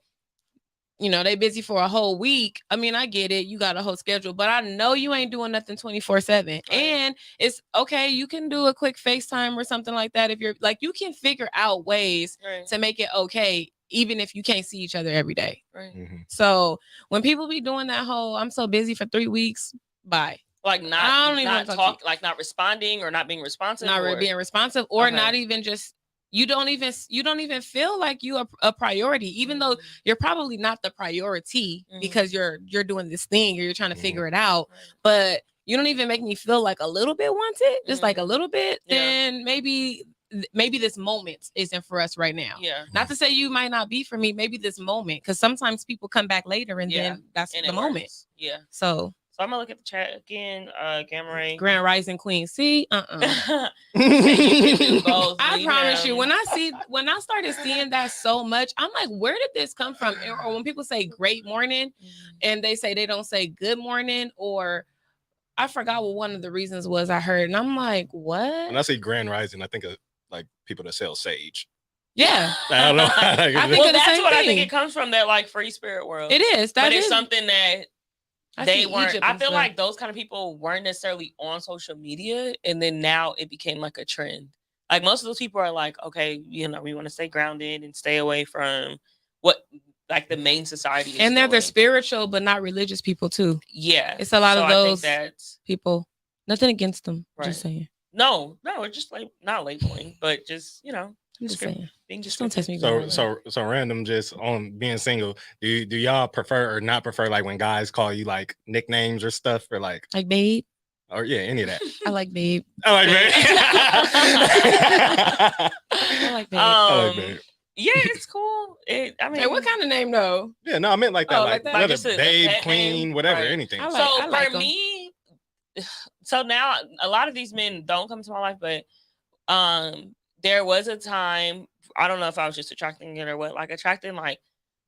they busy for a whole week. I mean, I get it. You got a whole schedule, but I know you ain't doing nothing 24/7. And it's okay. You can do a quick FaceTime or something like that. If you're like, you can figure out ways to make it okay, even if you can't see each other every day. So when people be doing that whole, I'm so busy for 3 weeks, bye.
Like not responding or not being responsive,
being responsive, or not even just. You don't even feel like you are a priority, even though you're probably not the priority because you're doing this thing or you're trying to figure it out. But you don't even make me feel like a little bit wanted, just like a little bit. Then maybe this moment isn't for us right now. Not to say you might not be for me. Maybe this moment, because sometimes people come back later and then that's the moment. So
I'm gonna look at the chat again. Gamma Ray,
Grand Rising Queen. See,
you can do both.
I promise you, when I started seeing that so much, I'm like, where did this come from? Or when people say great morning and they say they don't say good morning, or I forgot what one of the reasons was I heard, and I'm like, what?
When I say Grand Rising, I think of like people that sell sage.
Yeah,
I don't know.
I think that's what I think it comes from, that like free spirit world.
It is,
but it's something that they weren't. I feel like those kind of people weren't necessarily on social media, and then now it became like a trend. Like most of those people are like, okay, we want to stay grounded and stay away from what like the main society is.
And they're spiritual but not religious people too.
Yeah,
it's a lot of those people. Nothing against them. Just saying.
No, it's just like not labeling, but just
I'm just saying.
Being
Just don't
descriptive.
test me.
So random. Just on being single. Do y'all prefer or not prefer like when guys call you like nicknames or stuff or like
babe.
Or yeah, any of that.
I like babe.
I like babe.
I like babe.
I like babe.
Yeah, it's cool. I mean,
Hey, what kind of name though?
Yeah, no, I meant like that, like
that?
whether
Just a
babe,
pet
queen,
name,
whatever,
right.
anything.
So
like
for
'em.
me, so now a lot of these men don't come to my life, but there was a time, I don't know if I was just attracting it or what, like attracting like,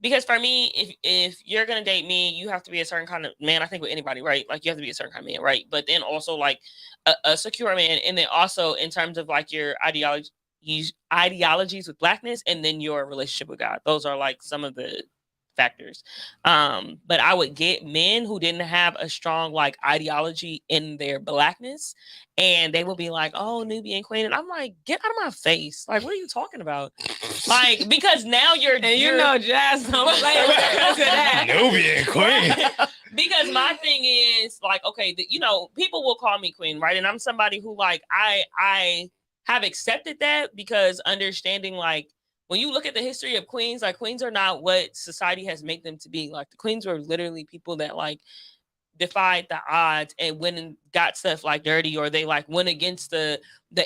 because for me, if you're gonna date me, you have to be a certain kind of man. I think with anybody, right? Like you have to be a certain kind of man, right? But then also like a secure man, and then also in terms of like your ideologies with blackness, and then your relationship with God. Those are like some of the factors. But I would get men who didn't have a strong like ideology in their blackness, and they will be like, "Oh, Nubian queen," and I'm like, "Get out of my face! Like, what are you talking about?" Like, because now you're
Jazz don't play with that.
Nubian queen.
Because my thing is like, okay, people will call me queen, right? And I'm somebody who like I have accepted that, because understanding like, when you look at the history of queens, like queens are not what society has made them to be. Like the queens were literally people that like defied the odds and went and got stuff like dirty, or they like went against the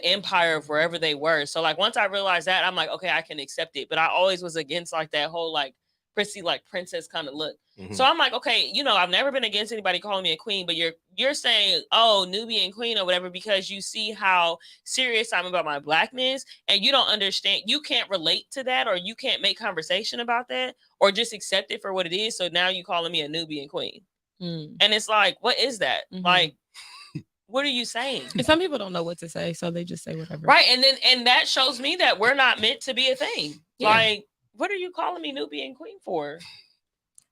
empire of wherever they were. So like once I realized that, I'm like, okay, I can accept it. But I always was against like that whole like prissy like princess kind of look. Mm-hmm. So I'm like, okay, I've never been against anybody calling me a queen, but you're saying, oh, Nubian queen or whatever, because you see how serious I'm about my blackness, and you don't understand, you can't relate to that, or you can't make conversation about that, or just accept it for what it is. So now you calling me a Nubian queen. Mm. And it's like, what is that? Mm-hmm. Like, what are you saying?
And some people don't know what to say, so they just say whatever.
Right. And that shows me that we're not meant to be a thing. Yeah. Like, what are you calling me Nubian queen for?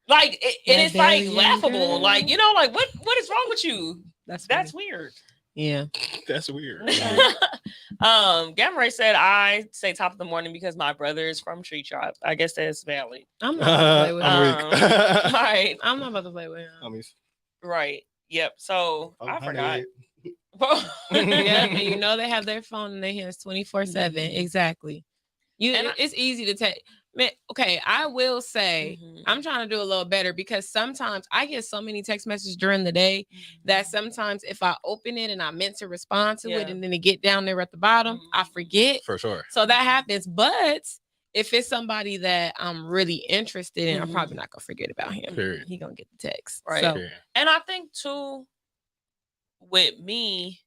Like, it's like laughable. Girl. Like, like what is wrong with you? That's weird.
Yeah.
That's weird.
Gamma Ray said, I say top of the morning because my brother is from Tree Tribe. I guess that's valid.
I'm not about to play with him.
Right.
I'm not about to play with him.
Right. Yep. So I forgot.
Yeah, they have their phone in their hands 24/7. Exactly. It's easy to take. Okay, I will say I'm trying to do a little better, because sometimes I get so many text messages during the day that sometimes if I open it and I meant to respond to it and then it get down there at the bottom, I forget.
For sure.
So that happens. But if it's somebody that I'm really interested in, I'm probably not gonna forget about him.
Period.
He gonna get the text.
Right.
So,
and I think too, with me,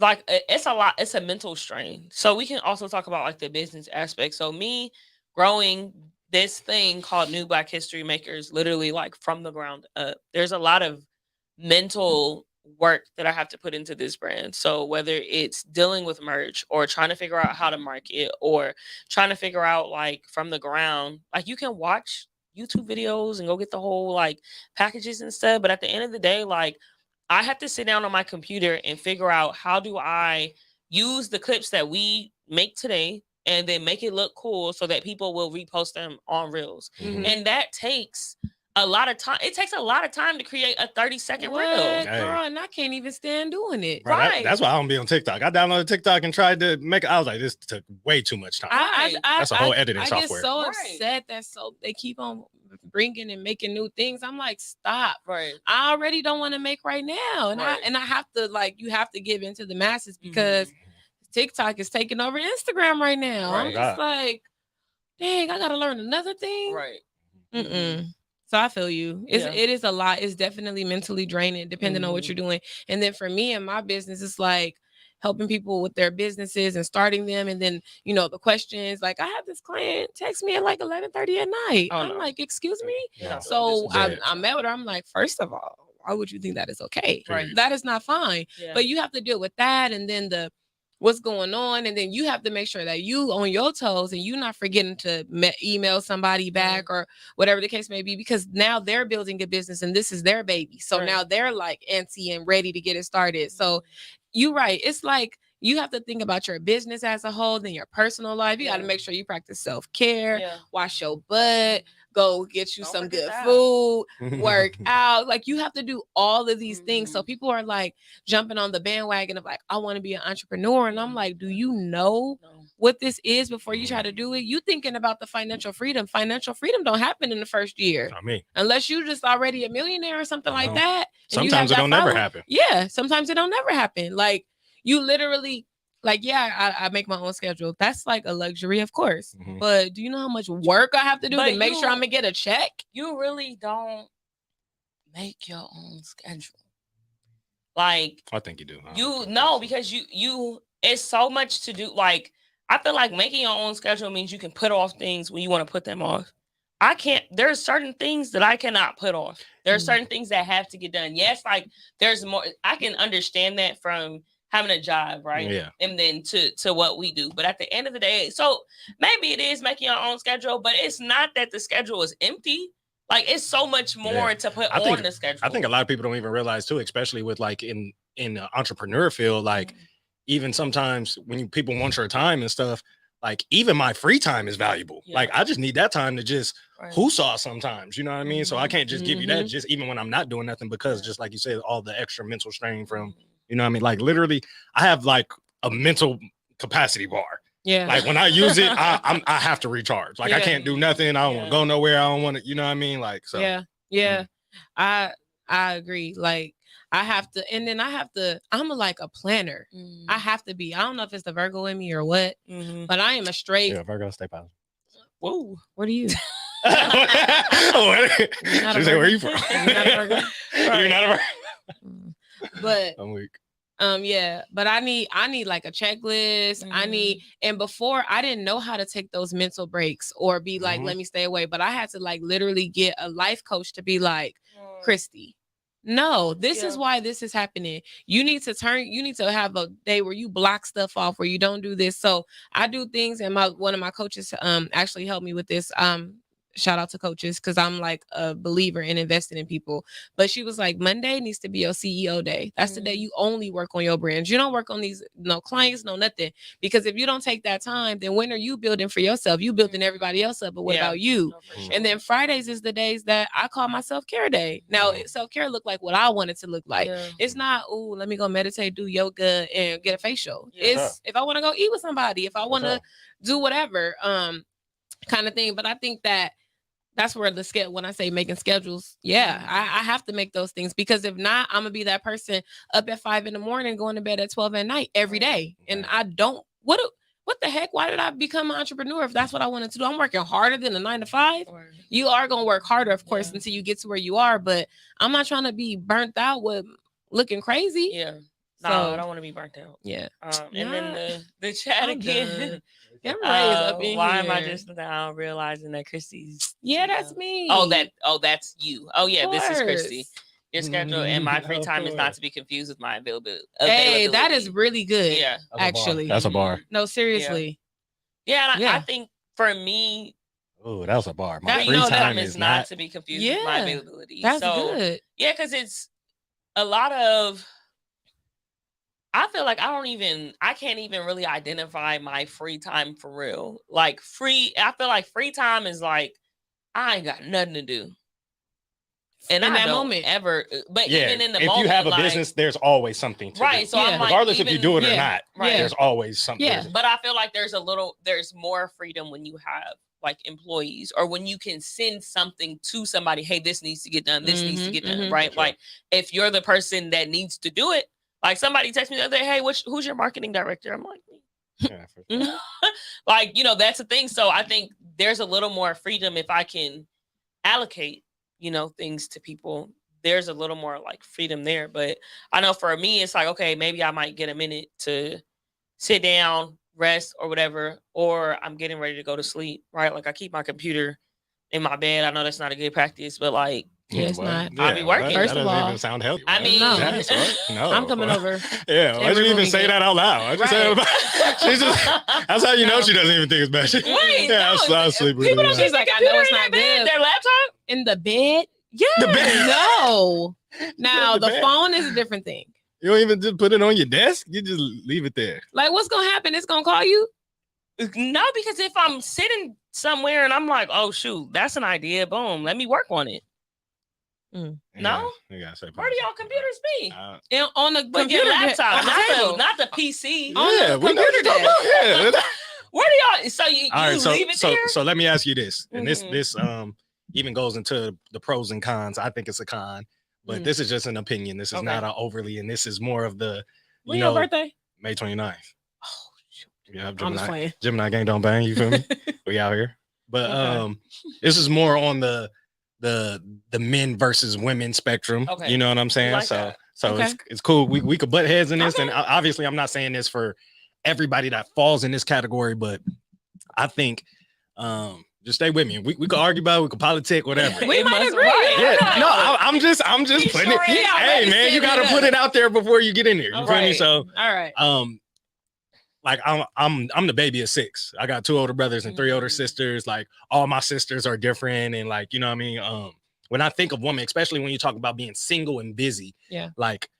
like it's a mental strain. So we can also talk about like the business aspect. So me growing this thing called New Black History Makers, literally like from the ground up, there's a lot of mental work that I have to put into this brand. So whether it's dealing with merch, or trying to figure out how to market, or trying to figure out like from the ground, like you can watch YouTube videos and go get the whole like packages and stuff. But at the end of the day, like I have to sit down on my computer and figure out, how do I use the clips that we make today and then make it look cool so that people will repost them on Reels. Mm-hmm. And that takes a lot of time. It takes a lot of time to create a 30-second reel.
Girl, and I can't even stand doing it.
Right. That's why I don't be on TikTok. I downloaded TikTok and tried to make it. I was like, this took way too much time. That's a whole editing software.
I get so upset that they keep on bringing and making new things. I'm like, stop.
Right.
I already don't want to make right now. And I have to, like, you have to give into the masses, because TikTok is taking over Instagram right now. Right. I'm just like, dang, I gotta learn another thing.
Right.
So I feel you. It is a lot. It's definitely mentally draining, depending on what you're doing. And then for me and my business, it's like helping people with their businesses and starting them. And then, the questions, like I have this client text me at like 11:30 at night. I'm like, excuse me?
Yeah.
So I met with her. I'm like, first of all, why would you think that is okay?
Right.
That is not fine. Yeah. But you have to deal with that. And then what's going on, and then you have to make sure that you on your toes and you not forgetting to email somebody back or whatever the case may be, because now they're building a business and this is their baby. So now they're like antsy and ready to get it started. So you're right. It's like you have to think about your business as a whole, then your personal life. You got to make sure you practice self-care, wash your butt, go get you some good food, work out. Like you have to do all of these things. So people are like jumping on the bandwagon of like, I want to be an entrepreneur. And I'm like, do you know what this is before you try to do it, you thinking about the financial freedom. Financial freedom don't happen in the first year.
I mean,
unless you just already a millionaire or something like that.
Sometimes it don't never happen.
Yeah, sometimes it don't never happen. Like you literally, like, yeah, I make my own schedule. That's like a luxury, of course. But do you know how much work I have to do to make sure I'm gonna get a check?
You really don't make your own schedule. Like,
I think you do.
Because you it's so much to do. Like, I feel like making your own schedule means you can put off things when you want to put them off. I can't. There's certain things that I cannot put off. There are certain things that have to get done. Yes, like there's more. I can understand that from having a job, right?
Yeah.
And then to what we do. But at the end of the day, so maybe it is making your own schedule, but it's not that the schedule is empty. Like it's so much more to put on the schedule.
I think a lot of people don't even realize too, especially with like in the entrepreneur field, like even sometimes when people want your time and stuff, like even my free time is valuable. Yeah. Like I just need that time to just whoosah sometimes, you know what I mean? So I can't just give you that just even when I'm not doing nothing, because just like you said, all the extra mental strain from, you know what I mean? Like literally I have like a mental capacity bar.
Yeah.
Like when I use it, I have to recharge. Like I can't do nothing. I don't want to go nowhere. I don't want to, you know what I mean? Like, so.
Yeah. I agree. Like I have to, and then I'm like a planner. I have to be. I don't know if it's the Virgo in me or what, but I am a straight.
Yeah, Virgo, stay positive.
Whoa, what are you?
She said, where are you from?
You're not a Virgo.
You're not a Virgo.
But
I'm weak.
Yeah, but I need like a checklist. And before I didn't know how to take those mental breaks or be like, let me stay away. But I had to like literally get a life coach to be like, Christy, no, this is why this is happening. You need to have a day where you block stuff off, where you don't do this. So I do things, and one of my coaches actually helped me with this. Shout out to coaches, because I'm like a believer in investing in people. But she was like, Monday needs to be your CEO day. That's the day you only work on your brands. You don't work on these no clients, no nothing. Because if you don't take that time, then when are you building for yourself? You building everybody else up, but what about you? No, sure. And then Fridays is the days that I call my self-care day. Now self-care look like what I want it to look like. It's not, let me go meditate, do yoga, and get a facial. It's if I want to go eat with somebody, if I want to do whatever kind of thing. But I think that's where when I say making schedules, I have to make those things, because if not, I'm gonna be that person up at 5 a.m, going to bed at 12 at night every day. And I don't, what the heck? Why did I become an entrepreneur if that's what I wanted to do? I'm working harder than a 9 to 5. You are gonna work harder, of course, until you get to where you are, but I'm not trying to be burnt out with looking crazy.
Yeah. No, I don't want to be burnt out.
Yeah.
And then the chat again.
Why
am I just now realizing that Christy's?
Yeah, that's me.
That's you. Oh yeah, this is Christy. Your schedule and my free time is not to be confused with my availability.
Hey, that is really good.
Yeah,
actually,
that's a bar.
No, seriously.
Yeah, I think for me,
oh, that was a bar.
My free time is not to be confused with my availability.
That's good.
Yeah, because it's a lot of. I feel like I can't even really identify my free time for real. Like I feel like free time is like, I ain't got nothing to do. And
in
I
that
don't
moment
ever, but even in the moment.
If you have a business, there's always something to do.
So I'm
regardless if you do it or not, there's always something.
Yeah, but I feel like there's more freedom when you have like employees, or when you can send something to somebody, hey, this needs to get done, this needs to get done, right? Sure. Like if you're the person that needs to do it, like somebody texted me the other day, hey, who's your marketing director? I'm like,
yeah, for sure.
Like, that's a thing. So I think there's a little more freedom if I can allocate, things to people. There's a little more like freedom there. But I know for me, it's like, okay, maybe I might get a minute to sit down, rest or whatever, or I'm getting ready to go to sleep, right? Like I keep my computer in my bed. I know that's not a good practice, but like,
it's not.
I'll be working.
First of all,
doesn't even sound healthy.
I mean,
no.
No,
I'm coming over.
Yeah, why did you even say that out loud? I just said that's how you know she doesn't even think it's bad.
Wait,
I'll sleep with
people
her.
don't she's like, I know it's not good. Their laptop
in the bed.
Yeah,
the bed.
No. Now the phone is a different thing.
You don't even just put it on your desk. You just leave it there.
Like, what's gonna happen? It's gonna call you.
No, because if I'm sitting somewhere and I'm like, oh shoot, that's an idea. Boom, let me work on it. No,
you gotta say
where do y'all computers be?
On the computer
laptop, not the PC.
On the computer desk.
Where do y'all? So you
All right,
leave it there?
So let me ask you this, and
Mhm.
this even goes into the pros and cons. I think it's a con, but this is just an opinion. This is not a overly, and this is more of the,
When your birthday?
May 29th.
Oh, shoot.
Yeah,
I'm just playing.
Gemini gang don't bang. You feel me? We out here, but this is more on the men versus women spectrum.
Okay.
You know what I'm saying?
Like
so
that.
so
Okay.
it's cool. We could butt heads in this,
Okay.
and obviously I'm not saying this for everybody that falls in this category, but I think just stay with me. We could argue about it, we could politic, whatever.
We might agree.
Yeah, no, I'm just
He
putting
sure
it.
is.
Hey man, you gotta put it out there before you get in there. You feel me?
Right.
So
All right.
like I'm the baby of 6. I got 2 older brothers and 3 older sisters. Like all my sisters are different, and like, you know what I mean? When I think of women, especially when you talk about being single and busy, like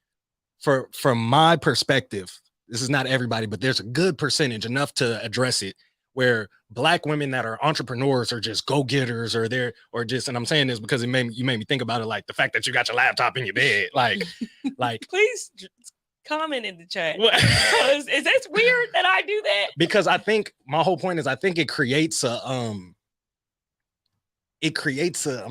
from my perspective, this is not everybody, but there's a good percentage enough to address it where Black women that are entrepreneurs or just go-getters or and I'm saying this because you made me think about it, like the fact that you got your laptop in your bed, like
please comment in the chat. Is this weird that I do that?
Because I think my whole point is I think it creates a I'm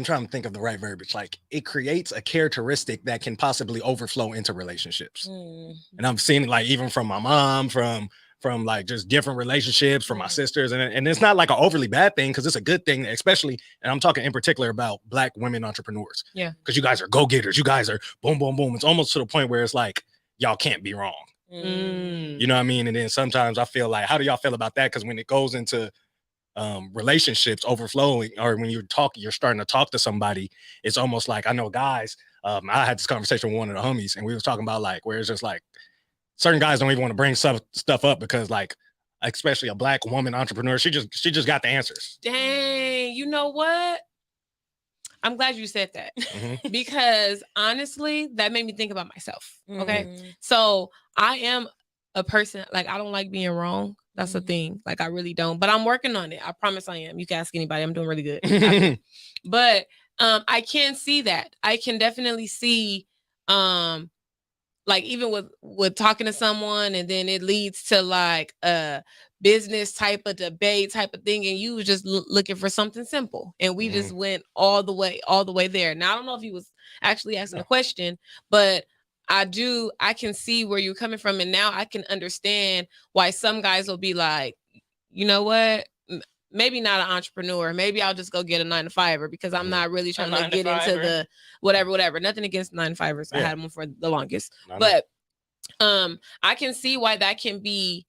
trying to think of the right verbiage. Like it creates a characteristic that can possibly overflow into relationships. And I'm seeing it like even from my mom, from like just different relationships, from my sisters. And it's not like an overly bad thing because it's a good thing, especially, and I'm talking in particular about Black women entrepreneurs.
Yeah.
Because you guys are go-getters. You guys are boom, boom, boom. It's almost to the point where it's like, y'all can't be wrong. You know what I mean? And then sometimes I feel like, how do y'all feel about that? Because when it goes into relationships overflowing, or when you're starting to talk to somebody, it's almost like, I know guys, I had this conversation with one of the homies and we was talking about like where it's just like certain guys don't even want to bring stuff up because like, especially a Black woman entrepreneur, she just got the answers.
Dang, you know what? I'm glad you said that because honestly, that made me think about myself. Okay. So I am a person, like, I don't like being wrong. That's the thing. Like, I really don't, but I'm working on it. I promise I am. You can ask anybody. I'm doing really good. But I can see that. I can definitely see, like even with talking to someone and then it leads to like a business type of debate type of thing, and you was just looking for something simple, and we just went all the way there. Now I don't know if he was actually asking a question, but I can see where you're coming from, and now I can understand why some guys will be like, you know what, maybe not an entrepreneur, maybe I'll just go get a 9-to-5er because I'm not really trying to get into the whatever. Nothing against 9-to-5ers. I had them for the longest. But I can see why that can be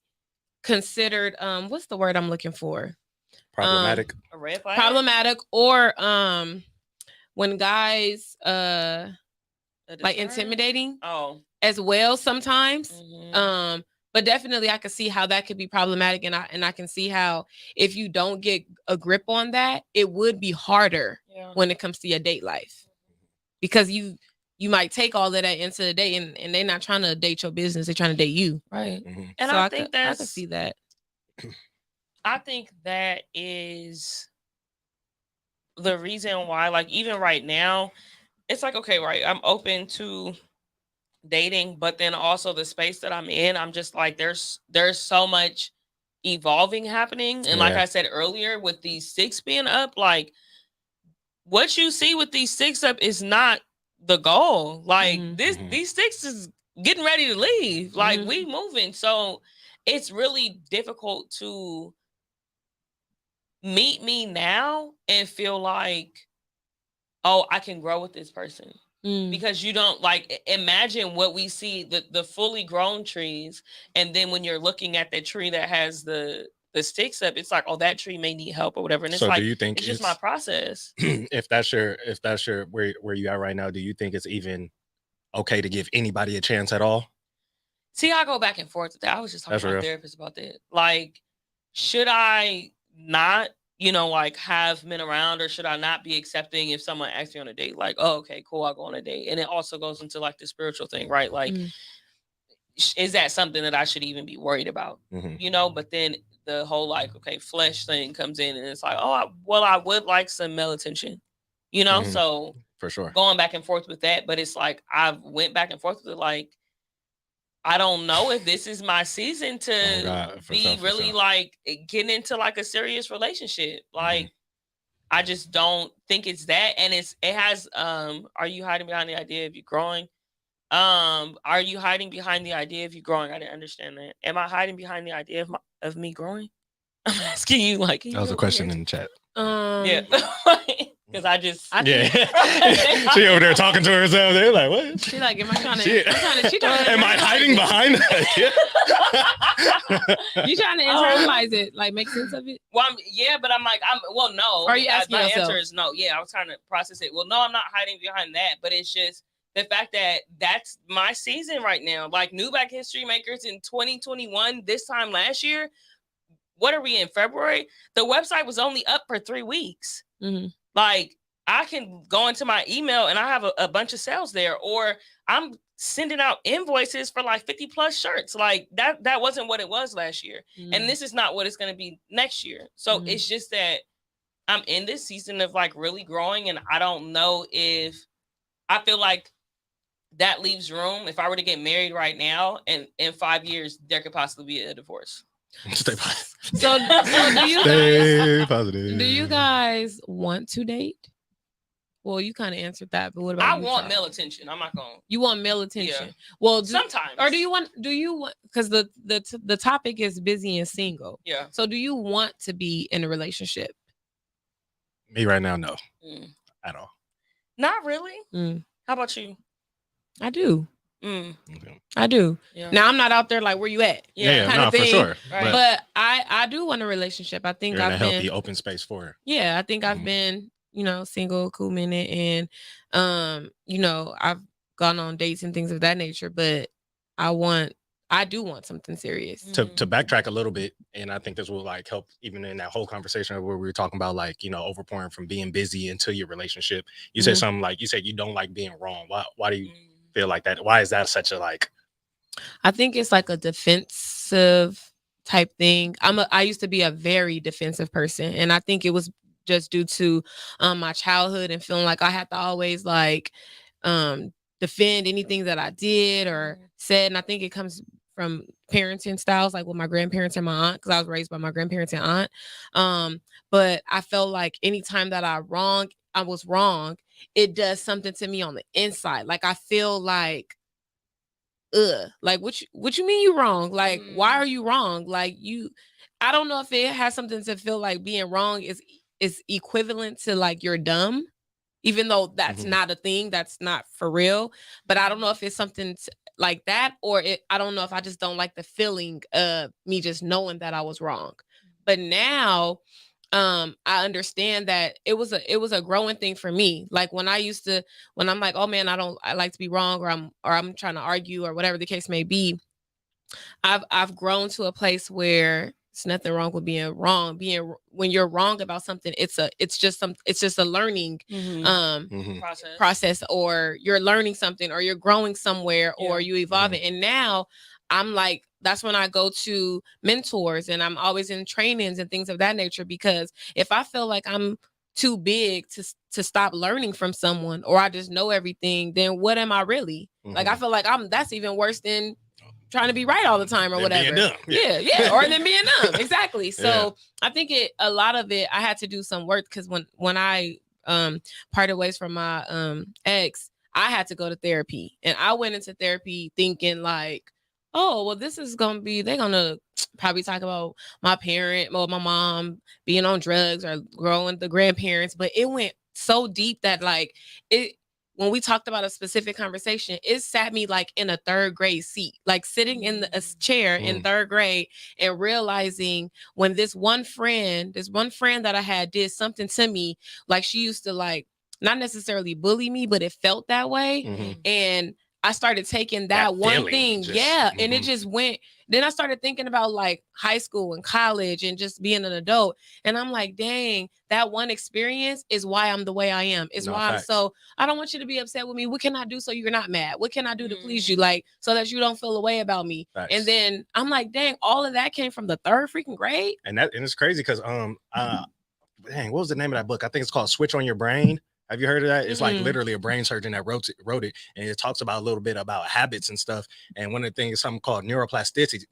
considered what's the word I'm looking for?
Problematic.
A red flag?
Problematic, or when guys like intimidating as well sometimes. But definitely I can see how that could be problematic, and I can see how if you don't get a grip on that, it would be harder when it comes to your date life. Because you might take all of that into the date, and they're not trying to date your business, they're trying to date you.
Right. And
so
I think
I can see that.
I think that is the reason why, like, even right now, it's like, okay, right, I'm open to dating, but then also the space that I'm in, I'm just like, there's so much evolving happening. And like I said earlier, with these 6 being up, like what you see with these 6 up is not the goal. Like these 6 is getting ready to leave. Like we moving. So it's really difficult to meet me now and feel like, oh, I can grow with this person. Because you don't, like, imagine what we see, the fully grown trees, and then when you're looking at the tree that has the sticks up, it's like, oh, that tree may need help or whatever. And it's
so
like,
do you think
it's just my process?
If that's your where you are right now, do you think it's even okay to give anybody a chance at all?
See, I go back and forth with that. I was just talking to my therapist about that. Like, should I not, like, have men around, or should I not be accepting if someone asks me on a date? Like, oh, okay, cool, I'll go on a date. And it also goes into like the spiritual thing, right? Like, is that something that I should even be worried about? But then the whole like, okay, flesh thing comes in, and it's like, oh, I would like some male attention, so
for sure,
going back and forth with that. But it's like, I've went back and forth with it, like, I don't know if this is my season to be really like getting into like a serious relationship. Like, I just don't think it's that. And it has, are you hiding behind the idea of you growing? Are you hiding behind the idea of you growing? I didn't understand that. Am I hiding behind the idea of me growing? I'm asking you, like,
that was a question in the chat.
Yeah. Because
she over there talking to herself. They're like, what?
She like, am I trying to?
Am I hiding behind that?
You trying to internalize it, like make sense of it?
Well, but I'm like, no.
Are you asking
my
yourself?
answer is no. Yeah, I was trying to process it. Well, no, I'm not hiding behind that, but it's just the fact that that's my season right now. Like, New Black History Makers in 2021, this time last year. What are we in February? The website was only up for 3 weeks. Like, I can go into my email and I have a bunch of sales there, or I'm sending out invoices for like 50 plus shirts. Like that wasn't what it was last year. And this is not what it's going to be next year. So it's just that I'm in this season of like really growing. And I don't know if I feel like that leaves room. If I were to get married right now and in 5 years, there could possibly be a divorce.
Stay positive.
So do you guys want to date? Well, you kind of answered that, but what about
I want male attention. I'm not going.
You want male attention?
Yeah.
Well,
sometimes.
Or do you want? Because the topic is busy and single.
Yeah.
So do you want to be in a relationship?
Me right now, no, at all.
Not really. How about you?
I do.
Okay.
I do.
Yeah.
Now I'm not out there like where you at.
Kind of thing. For sure.
Right.
But I do want a relationship. I think I've been
healthy open space for her.
Yeah, I think I've been, single a cool minute, and I've gone on dates and things of that nature. But I do want something serious.
To backtrack a little bit, and I think this will like help even in that whole conversation where we were talking about like overpouring from being busy into your relationship. You said something like you said you don't like being wrong. Why do you feel like that? Why is that such a like?
I think it's like a defensive type thing. I used to be a very defensive person, and I think it was just due to my childhood and feeling like I had to always like defend anything that I did or said. And I think it comes from parenting styles, like with my grandparents and my aunt, because I was raised by my grandparents and aunt. But I felt like anytime that I was wrong, it does something to me on the inside. Like I feel like, like what you mean you wrong? Like, why are you wrong? Like I don't know if it has something to feel like being wrong is equivalent to like you're dumb, even though that's not a thing, that's not for real. But I don't know if it's something like that, or I don't know if I just don't like the feeling of me just knowing that I was wrong. But now I understand that it was a growing thing for me. Like when I'm like, oh man, I like to be wrong, or I'm trying to argue or whatever the case may be. I've grown to a place where it's nothing wrong with being wrong. When you're wrong about something, it's just a learning process, or you're learning something, or you're growing somewhere, or you evolving. And now I'm like, that's when I go to mentors, and I'm always in trainings and things of that nature, because if I feel like I'm too big to stop learning from someone, or I just know everything, then what am I really? Like I feel like that's even worse than trying to be right all the time or whatever. Yeah. Or than being dumb. Exactly. So I think a lot of it, I had to do some work, because when I parted ways from my ex, I had to go to therapy, and I went into therapy thinking like, oh, well, this is they're gonna probably talk about my my mom being on drugs or growing the grandparents, but it went so deep that like when we talked about a specific conversation, it sat me like in a third grade seat, like sitting in a chair in third grade, and realizing when this one friend that I had did something to me, like she used to like not necessarily bully me, but it felt that way. And I started taking that one thing. And it just went. Then I started thinking about like high school and college and just being an adult. And I'm like, dang, that one experience is why I'm the way I am. It's why I don't want you to be upset with me. What can I do so you're not mad? What can I do to please you? Like, so that you don't feel a way about me. Facts. And then I'm like, dang, all of that came from the third freaking grade.
And it's crazy because, dang, what was the name of that book? I think it's called Switch on Your Brain. Have you heard of that? It's like literally a brain surgeon that wrote it, and it talks about a little bit about habits and stuff. And one of the things is something called neuroplasticity,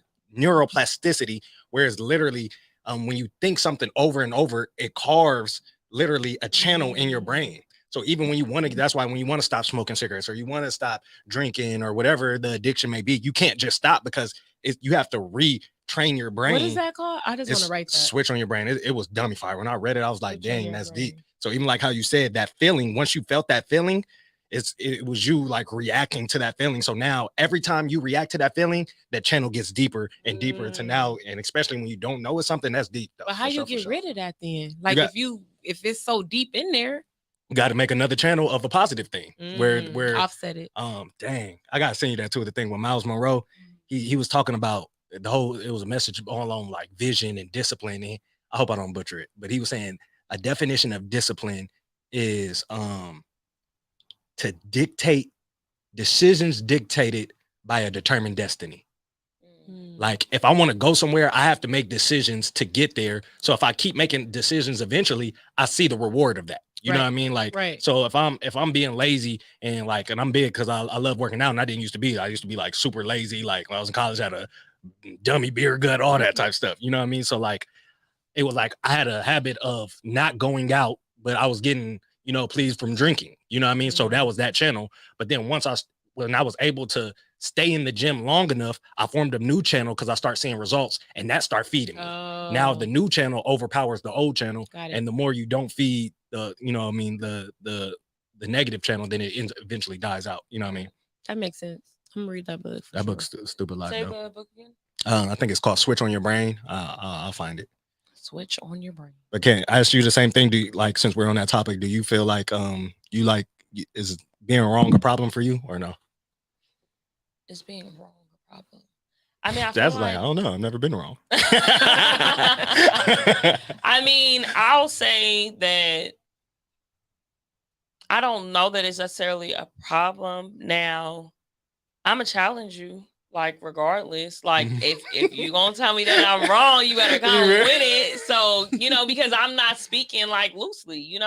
where it's literally when you think something over and over, it carves literally a channel in your brain. So even when you want to, that's why when you want to stop smoking cigarettes or you want to stop drinking or whatever the addiction may be, you can't just stop because you have to retrain your brain.
What is that called? I just want to write that.
Switch on your brain. It was dummy fire. When I read it, I was like, dang, that's deep. So even like how you said that feeling, once you felt that feeling, it was you like reacting to that feeling. So now every time you react to that feeling, that channel gets deeper and deeper to now, and especially when you don't know it's something that's deep. Though,
but how you get rid of that then? Like if it's so deep in there,
you got to make another channel of a positive thing where
offset it.
Dang, I gotta send you that too. The thing with Miles Monroe, he was talking about the whole. It was a message all on like vision and discipline. And I hope I don't butcher it, but he was saying a definition of discipline is to dictate decisions dictated by a determined destiny. Like if I want to go somewhere, I have to make decisions to get there. So if I keep making decisions, eventually I see the reward of that. You know what I mean? Like, so if I'm being lazy and I'm big because I love working out, and I didn't used to be. I used to be like super lazy. Like when I was in college, I had a dummy beer gut, all that type stuff. You know what I mean? So like, it was like I had a habit of not going out, but I was getting, pleased from drinking. You know what I mean? So that was that channel. But then when I was able to stay in the gym long enough, I formed a new channel because I start seeing results, and that start feeding me. Now the new channel overpowers the old channel, and the more you don't feed the, the negative channel, then it eventually dies out. You know what I mean?
That makes sense. I'm gonna read that book.
That book's stupid life.
Say the book again.
I think it's called Switch on Your Brain. I'll find it.
Switch on Your Brain.
But can I ask you the same thing? Do you, like, since we're on that topic, do you feel like is being wrong a problem for you or no?
Is being wrong a problem? I mean,
that's like I don't know. I've never been wrong.
I mean, I'll say that I don't know that it's necessarily a problem. Now, I'm gonna challenge you, like regardless. Like if you're gonna tell me that I'm wrong, you better come with it. So because I'm not speaking like loosely,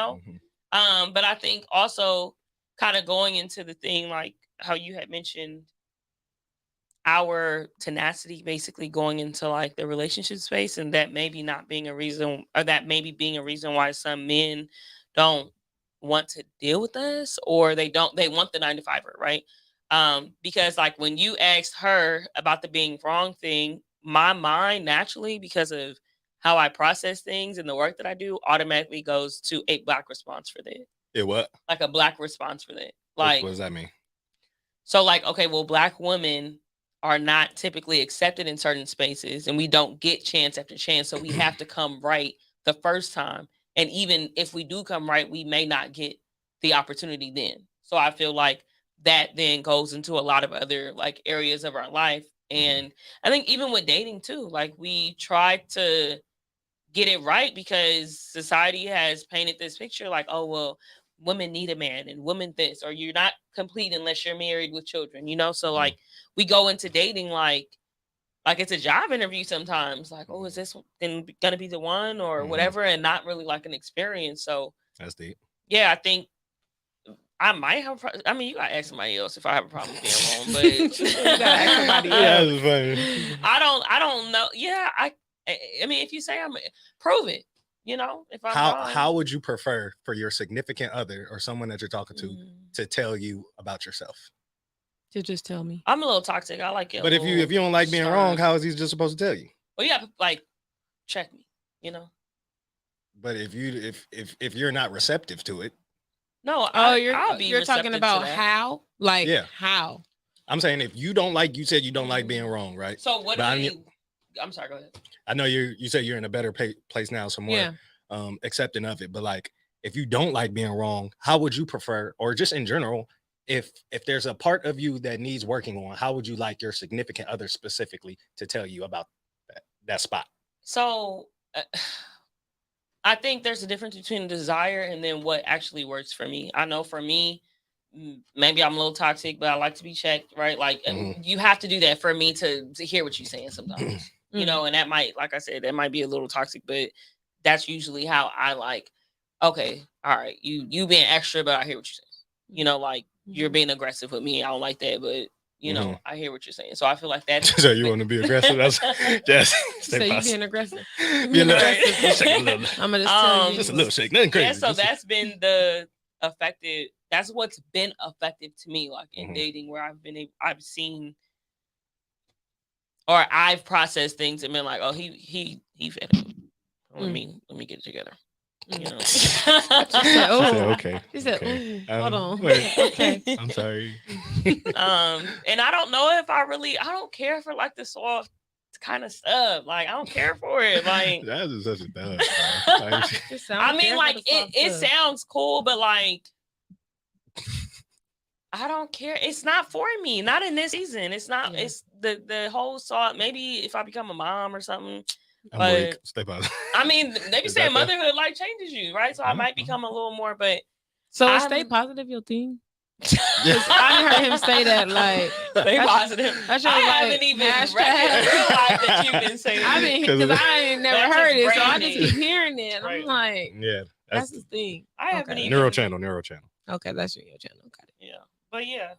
But I think also kind of going into the thing like how you had mentioned our tenacity basically going into like the relationship space, and that maybe not being a reason, or that maybe being a reason why some men don't want to deal with us, or they want the 9-to-5er, right? Because like when you asked her about the being wrong thing, my mind naturally, because of how I process things and the work that I do, automatically goes to a Black response for that.
It what?
Like a Black response for that. Like
what does that mean?
So like, okay, well, Black women are not typically accepted in certain spaces, and we don't get chance after chance. So we have to come right the first time. And even if we do come right, we may not get the opportunity then. So I feel like that then goes into a lot of other like areas of our life. And I think even with dating too, like we try to get it right because society has painted this picture like, oh, well, women need a man and women this, or you're not complete unless you're married with children, So like we go into dating like it's a job interview sometimes, like, oh, is this then gonna be the one or whatever, and not really like an experience. So that's deep. Yeah, I think I might have. I mean, you gotta ask somebody else if I have a problem with being wrong, but you gotta ask somebody else. Yeah, that's funny. I don't know. Yeah, I mean, if you say prove it. If I'm wrong.
How would you prefer for your significant other or someone that you're talking to tell you about yourself?
To just tell me.
I'm a little toxic. I like it.
But if you don't like being wrong, how is he just supposed to tell you?
Well, you have to like check me,
But if you're not receptive to it.
No,
you're talking about how? Like how?
I'm saying if you don't like, you said you don't like being wrong, right?
So what do you I'm sorry, go ahead.
I know you said you're in a better place now, some more accepting of it. But like, if you don't like being wrong, how would you prefer, or just in general, if there's a part of you that needs working on, how would you like your significant other specifically to tell you about that spot?
So I think there's a difference between desire and then what actually works for me. I know for me, maybe I'm a little toxic, but I like to be checked, right? Like you have to do that for me to hear what you're saying sometimes. And that might, like I said, that might be a little toxic, but that's usually how I like okay, all right, you being extra, but I hear what you're saying. You know, like you're being aggressive with me. I don't like that, but you know, I hear what you're saying. So I feel like that's
So you want to be aggressive? That's just
So you being aggressive.
Being
aggressive.
shake a little,
I'm gonna just tell you.
just a little shake, nothing crazy.
Yeah, so that's been the effective. That's what's been effective to me, like in dating, where I've seen, or I've processed things and been like, oh, he fed up. Let me get it together. You know.
Okay.
She said,
okay.
hold on.
Wait.
Okay.
I'm sorry.
And I don't know if I don't care for like the soft kind of stuff. Like I don't care for it. Like
that is such a dumb.
I mean, like it sounds cool, but like I don't care. It's not for me. Not in this season. It's not. Yeah. It's the whole salt. Maybe if I become a mom or something. But
stay positive.
I mean, they be saying motherhood like changes you, right? So I might become a little more. But
so stay positive, your thing. I heard him say that. Like
stay positive. I haven't even realized that you've been saying.
I mean, because I ain't never heard it, so I just keep hearing it. Right. I'm like,
yeah,
that's the thing.
I haven't even
Neuro channel.
Okay, that's your channel. Got it.
Yeah, but yeah.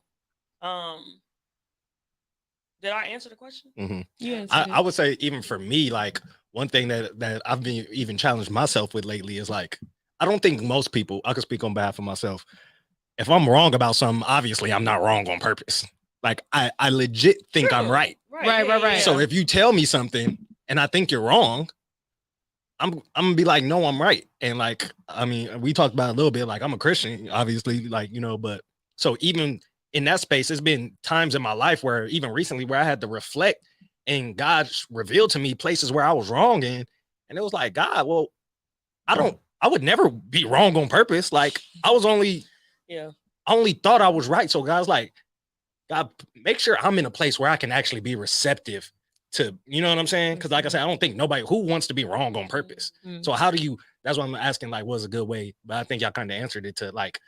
Did I answer the question?
Mm-hmm.
Yeah,
I would say even for me, like one thing that I've been even challenged myself with lately is like I don't think most people. I could speak on behalf of myself. If I'm wrong about something, obviously I'm not wrong on purpose. Like I legit think I'm right.
Right.
So if you tell me something and I think you're wrong, I'm gonna be like, no, I'm right. And like, I mean, we talked about it a little bit. Like I'm a Christian, obviously, like but so even in that space, there's been times in my life where even recently where I had to reflect and God revealed to me places where I was wrong in, and it was like, God, well, I would never be wrong on purpose. Like I only thought I was right. So God's like, God, make sure I'm in a place where I can actually be receptive to, you know what I'm saying? Because like I said, I don't think who wants to be wrong on purpose. So how do you, that's what I'm asking, like, what's a good way? But I think y'all kind of answered it to like,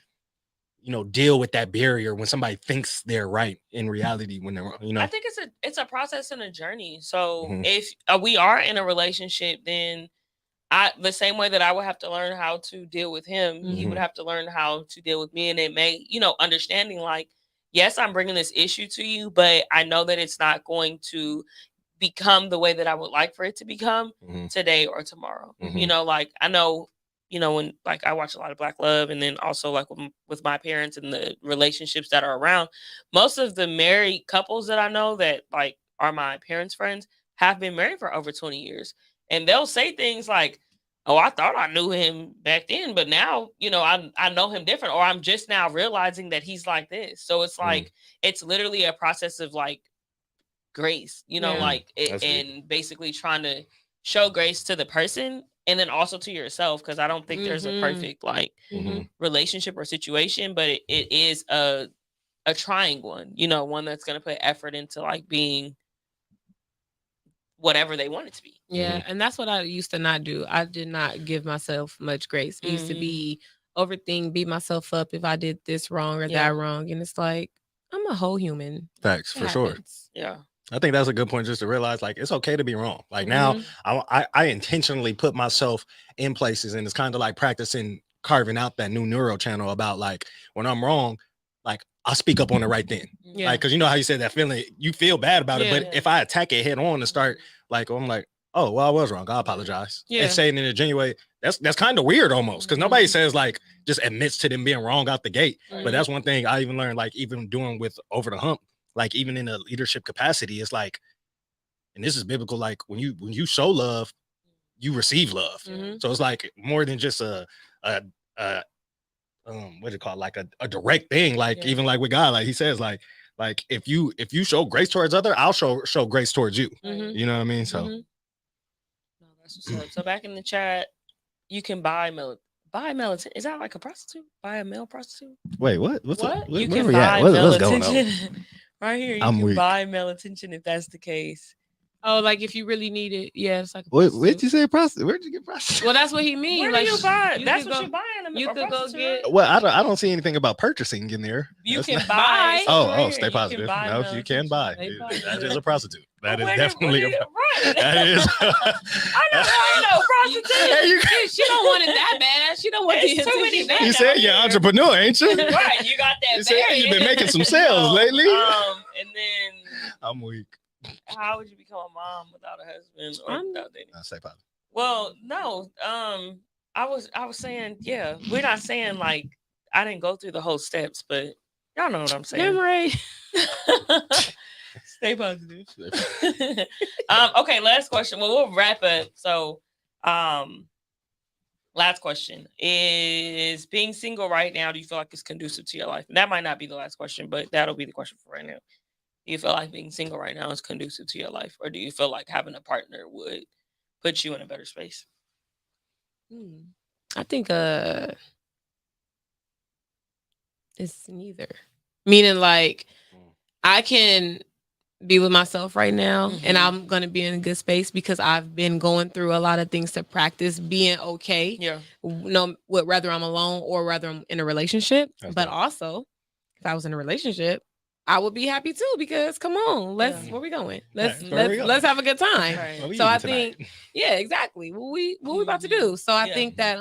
deal with that barrier when somebody thinks they're right in reality when they're,
I think it's a process and a journey. So if we are in a relationship, then the same way that I would have to learn how to deal with him, he would have to learn how to deal with me. And it may, understanding like, yes, I'm bringing this issue to you, but I know that it's not going to become the way that I would like for it to become today or tomorrow. Like I know, when like I watch a lot of Black Love, and then also like with my parents and the relationships that are around, most of the married couples that I know that like are my parents' friends have been married for over 20 years. And they'll say things like, oh, I thought I knew him back then, but now, I know him different, or I'm just now realizing that he's like this. So it's like, it's literally a process of like grace, and basically trying to show grace to the person and then also to yourself. Cause I don't think there's a perfect like relationship or situation, but it is a trying one, one that's going to put effort into like being whatever they want it to be.
Yeah. And that's what I used to not do. I did not give myself much grace. It used to be overthink, beat myself up if I did this wrong or that wrong. And it's like, I'm a whole human.
Facts, for sure.
Yeah.
I think that's a good point, just to realize like it's okay to be wrong. Like now I intentionally put myself in places, and it's kind of like practicing carving out that new neuro channel about like when I'm wrong, like I'll speak up on the right thing. Yeah. Like, cause you know how you said that feeling, you feel bad about it. But if I attack it head on and start like, I'm like, oh, well, I was wrong. I apologize. And saying it in a genuine way, that's kind of weird almost. Cause nobody says like, just admits to them being wrong out the gate. But that's one thing I even learned, like even doing with Over the Hump, like even in a leadership capacity, it's like, and this is biblical, like when you show love, you receive love. So it's like more than just a what do you call it? Like a direct thing, like even like with God, like he says, like if you show grace towards other, I'll show grace towards you. You know what I mean? So
no, that's what's up. So back in the chat, you can buy melatonin. Is that like a prostitute? Buy a male prostitute?
Wait, what? What's up?
You can buy melatonin. Right here, you can buy melatonin if that's the case.
Oh, like if you really need it, yeah, it's like a
Where'd
prostitute.
you say prostitute? Where'd you get prostitute?
Well, that's what he mean.
Where
like
do you buy? That's
could
what
go-
you're buying.
You could go get.
Well, I don't see anything about purchasing in there.
You
That's
can
not-
buy.
Oh,
so
stay
you
positive.
can buy
No, you can buy.
Stay
That
positive.
is a prostitute. That is
Where
definitely a
right.
That is.
I know prostitute.
Hey, you,
She don't want it that bad. She don't want
It's
the
too many
attention.
you
down
said you're an
here.
entrepreneur, ain't you?
Right, you got that.
You said you've been
variant.
making some sales lately.
And then
I'm weak.
how would you become a mom without a husband or without dating?
I say positive.
Well, no. I was saying, yeah, we're not saying like I didn't go through the whole steps, but y'all know what I'm saying.
Right.
Stay positive. Okay, last question. Well, we'll wrap up. So, last question is being single right now. Do you feel like it's conducive to your life? And that might not be the last question, but that'll be the question for right now. Do you feel like being single right now is conducive to your life, or do you feel like having a partner would put you in a better space?
I think it's neither. Meaning like I can be with myself right now and I'm going to be in a good space because I've been going through a lot of things to practice being okay.
Yeah.
No, whether I'm alone or whether I'm in a relationship.
That's
but
right.
also, if I was in a relationship, I would be happy too because come on, where we going? Let's have a good time.
Right.
What we
So I
eating tonight?
think, yeah, exactly. What we about to do? So I think that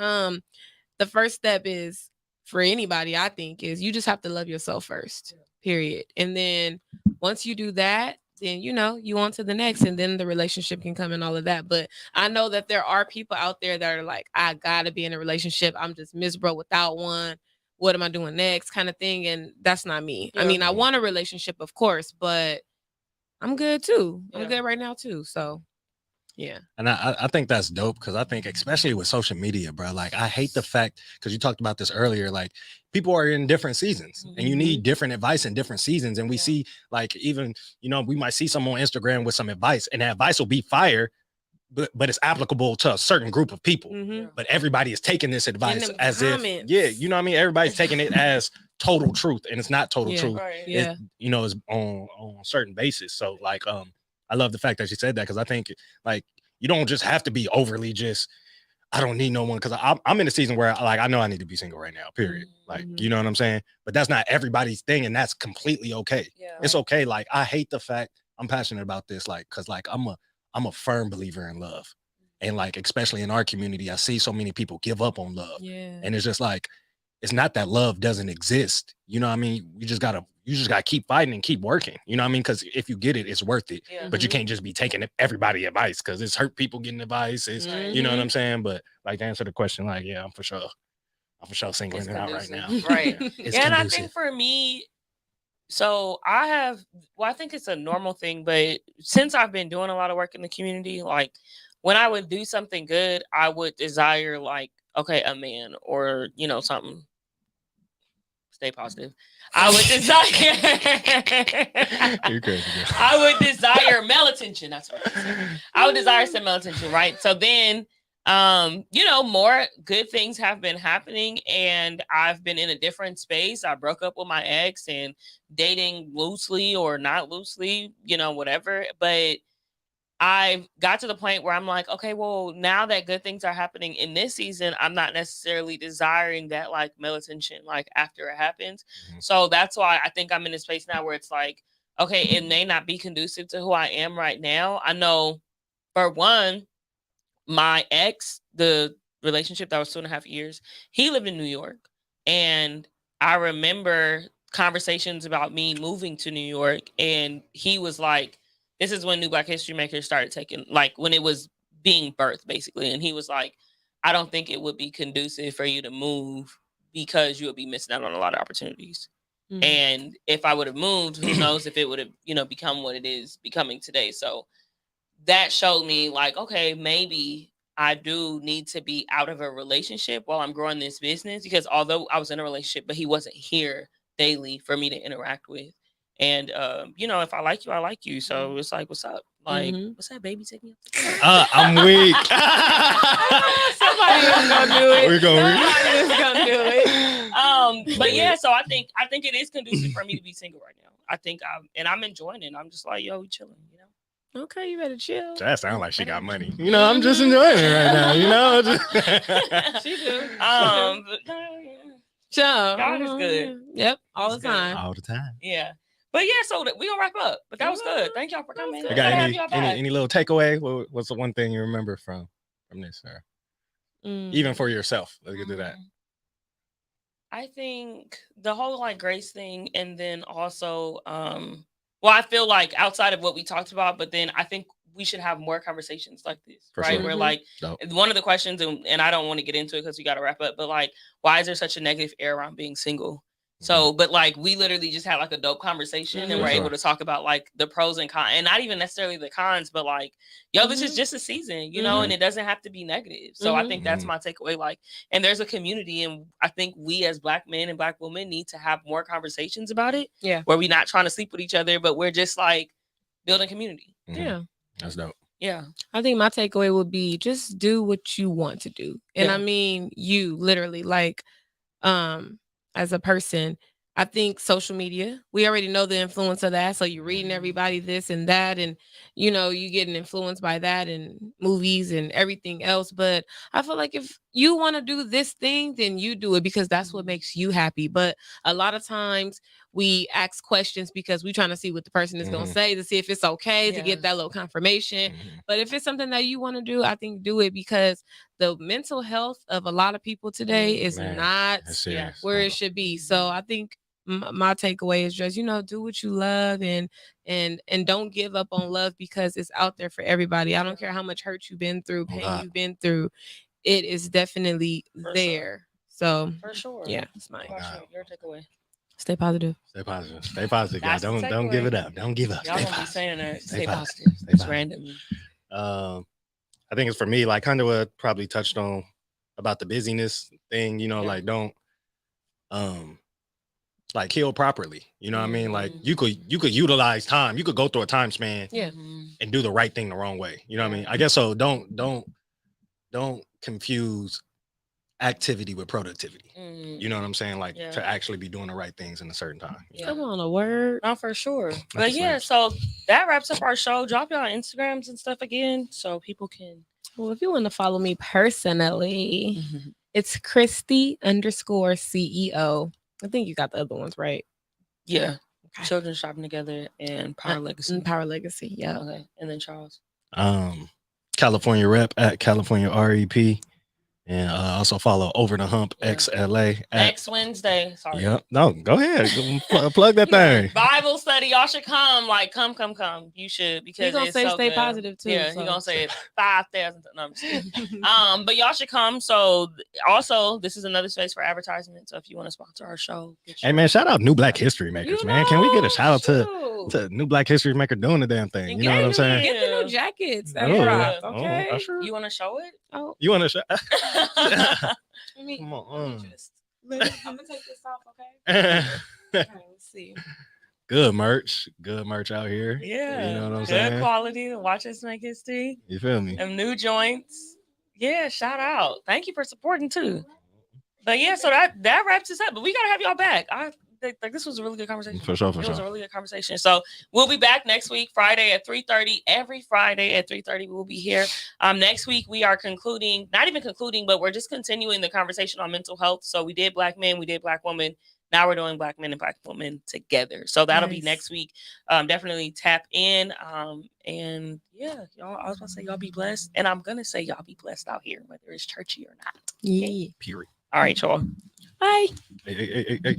the first step is for anybody, I think, is you just have to love yourself first. Period. And then once you do that, then you on to the next, and then the relationship can come and all of that. But I know that there are people out there that are like, I gotta be in a relationship. I'm just miserable without one. What am I doing next? Kind of thing. And that's not me.
Yeah.
I mean, I want a relationship, of course, but I'm good too. I'm
Yeah.
good right now too. So yeah.
And I think that's dope because I think especially with social media, bro, like I hate the fact because you talked about this earlier, like people are in different seasons and you need different advice in different seasons. And we see like even, we might see someone on Instagram with some advice and that advice will be fire, but it's applicable to a certain group of people. But everybody is taking this advice as
comments.
if, you know what I mean? Everybody's taking it as total truth and it's not total truth.
Right.
Yeah.
It's on a certain basis. So like, I love the fact that you said that because I think like you don't just have to be overly just I don't need no one because I'm in a season where like I know I need to be single right now. Period. Like you know what I'm saying. But that's not everybody's thing, and that's completely okay.
Yeah.
It's okay. Like I hate the fact I'm passionate about this, like because like I'm a firm believer in love, and like especially in our community, I see so many people give up on love, and it's just like it's not that love doesn't exist. You know what I mean? You just gotta keep fighting and keep working. You know what I mean? Because if you get it, it's worth it.
Yeah.
But you can't just be taking everybody advice because it's hurt people getting advice. It's you know what I'm saying? But like to answer the question, like, yeah, I'm for sure singling it out right now.
Right.
It's
And I
conducive.
think for me, so I think it's a normal thing, but since I've been doing a lot of work in the community, like when I would do something good, I would desire like, okay, a man or, something. Stay positive. I would desire.
You're crazy, girl.
I would desire male attention. That's what I'm saying. I would desire some male attention, right? So then, more good things have been happening, and I've been in a different space. I broke up with my ex and dating loosely or not loosely, whatever. But I got to the point where I'm like, okay, well, now that good things are happening in this season, I'm not necessarily desiring that like male attention like after it happens. So that's why I think I'm in a space now where it's like, okay, it may not be conducive to who I am right now. I know for one, my ex, the relationship that was 2.5 years, he lived in New York. And I remember conversations about me moving to New York. And he was like, this is when New Black History Makers started taking, like when it was being birthed, basically. And he was like, I don't think it would be conducive for you to move because you would be missing out on a lot of opportunities. And if I would have moved, who knows if it would have, become what it is becoming today. So that showed me like, okay, maybe I do need to be out of a relationship while I'm growing this business, because although I was in a relationship, but he wasn't here daily for me to interact with. And, if I like you, I like you. So it's like, what's up? Like, what's that, baby? Take me up.
I'm weak.
Somebody is gonna do it.
We're going.
Somebody is gonna do it.
But yeah, so I think it is conducive for me to be single right now. I think I'm enjoying it. I'm just like, yo, we chilling,
Okay, you better chill.
That sounds like she got money. You know, I'm just enjoying it right now. You know,
She do.
But,
Sure.
God is good.
Yep, all
He's
the
good.
time.
All the time.
Yeah. But yeah, so we gonna wrap up. But that was good. Thank y'all for coming.
You
you
Gotta
got
have y'all back.
any little takeaway? What's the one thing you remember from this, sir? Even for yourself, let's get to that.
I think the whole like grace thing, and then also, well, I feel like outside of what we talked about, but then I think we should have more conversations like this,
For
right?
sure.
Where like one of the questions, and I don't want to get into it because we got to wrap up, but like, why is there such a negative air around being single? So, but like, we literally just had like a dope conversation, and we're able to talk about like the pros and cons, and not even necessarily the cons, but like, yo, this is just a season, you know, and it doesn't have to be negative. So I think that's my takeaway. Like, and there's a community, and I think we as Black men and Black women need to have more conversations about it.
Yeah.
Where we're not trying to sleep with each other, but we're just like building community.
Yeah.
That's dope.
Yeah.
I think my takeaway would be just do what you want to do. And I mean, you literally like, as a person, I think social media, we already know the influence of that. So you're reading everybody this and that, and you know, you getting influenced by that and movies and everything else. But I feel like if you want to do this thing, then you do it because that's what makes you happy. But a lot of times we ask questions because we're trying to see what the person is going to say to see if it's okay to get that little confirmation. But if it's something that you want to do, I think do it because the mental health of a lot of people today is not where it should be. So I think my takeaway is just, you know, do what you love and don't give up on love because it's out there for everybody. I don't care how much hurt you've been through, pain you've been through. It is definitely there. So
for sure.
Yeah, it's mine.
Your takeaway.
Stay positive.
Stay positive. Stay positive, guys.
That's the
Don't give it
takeaway.
up. Don't give up.
Y'all
Stay
gonna be
positive.
saying that.
Stay
Stay
positive.
positive.
Stay
It's
positive.
random.
I think it's for me, like kind of what probably touched on about the busyness thing, you know, like don't like heal properly. You know what I mean? Like you could utilize time. You could go through a time span and do the right thing the wrong way. You know what I mean? I guess so. Don't confuse activity with productivity. You know what I'm saying? Like to actually be doing the right things in a certain time.
Come on, a word.
Not for sure. But yeah, so that wraps up our show. Drop y'all Instagrams and stuff again so people can.
Well, if you want to follow me personally, it's Christy_CEO. I think you got the other ones right.
Yeah. Okay. Children Shopping Together and Power Legacy.
Power Legacy, yeah.
Okay. And then Charles.
California Rep at California REP. And also follow Over the Hump XLA
next Wednesday. Sorry.
Yep. No, go ahead. Plug that thing.
Bible study. Y'all should come. Like, come. You should because
he's gonna say
so
stay
good.
positive too.
Yeah, he's gonna say it 5,000 times. But y'all should come. So also, this is another space for advertisement. So if you want to sponsor our show,
hey man, shout out New Black History Makers, man. Can we get a shout out to New Black History Maker doing the damn thing? You know what I'm saying?
Get the new jackets. That
dropped.
Okay.
Sure.
You want to show it?
Oh,
you want to show?
Come on. I'm gonna take this off, okay? Let's see.
Good merch out here.
Yeah,
you know what I'm saying.
Good quality. Watch us make history.
You feel me?
Them new joints. Yeah, shout out. Thank you for supporting too. But yeah, so that wraps us up. But we gotta have y'all back. Like this was a really good conversation.
For sure.
It was a really good conversation. So we'll be back next week, Friday at 3:30. Every Friday at 3:30, we'll be here. Next week we are not even concluding, but we're just continuing the conversation on mental health. So we did Black men, we did Black women. Now we're doing Black men and Black women together. So that'll be next week. Definitely tap in. And yeah, y'all. I was gonna say y'all be blessed, and I'm gonna say y'all be blessed out here, whether it's churchy or not.
Yeah.
Period.
All right, y'all.
Bye.
Hey.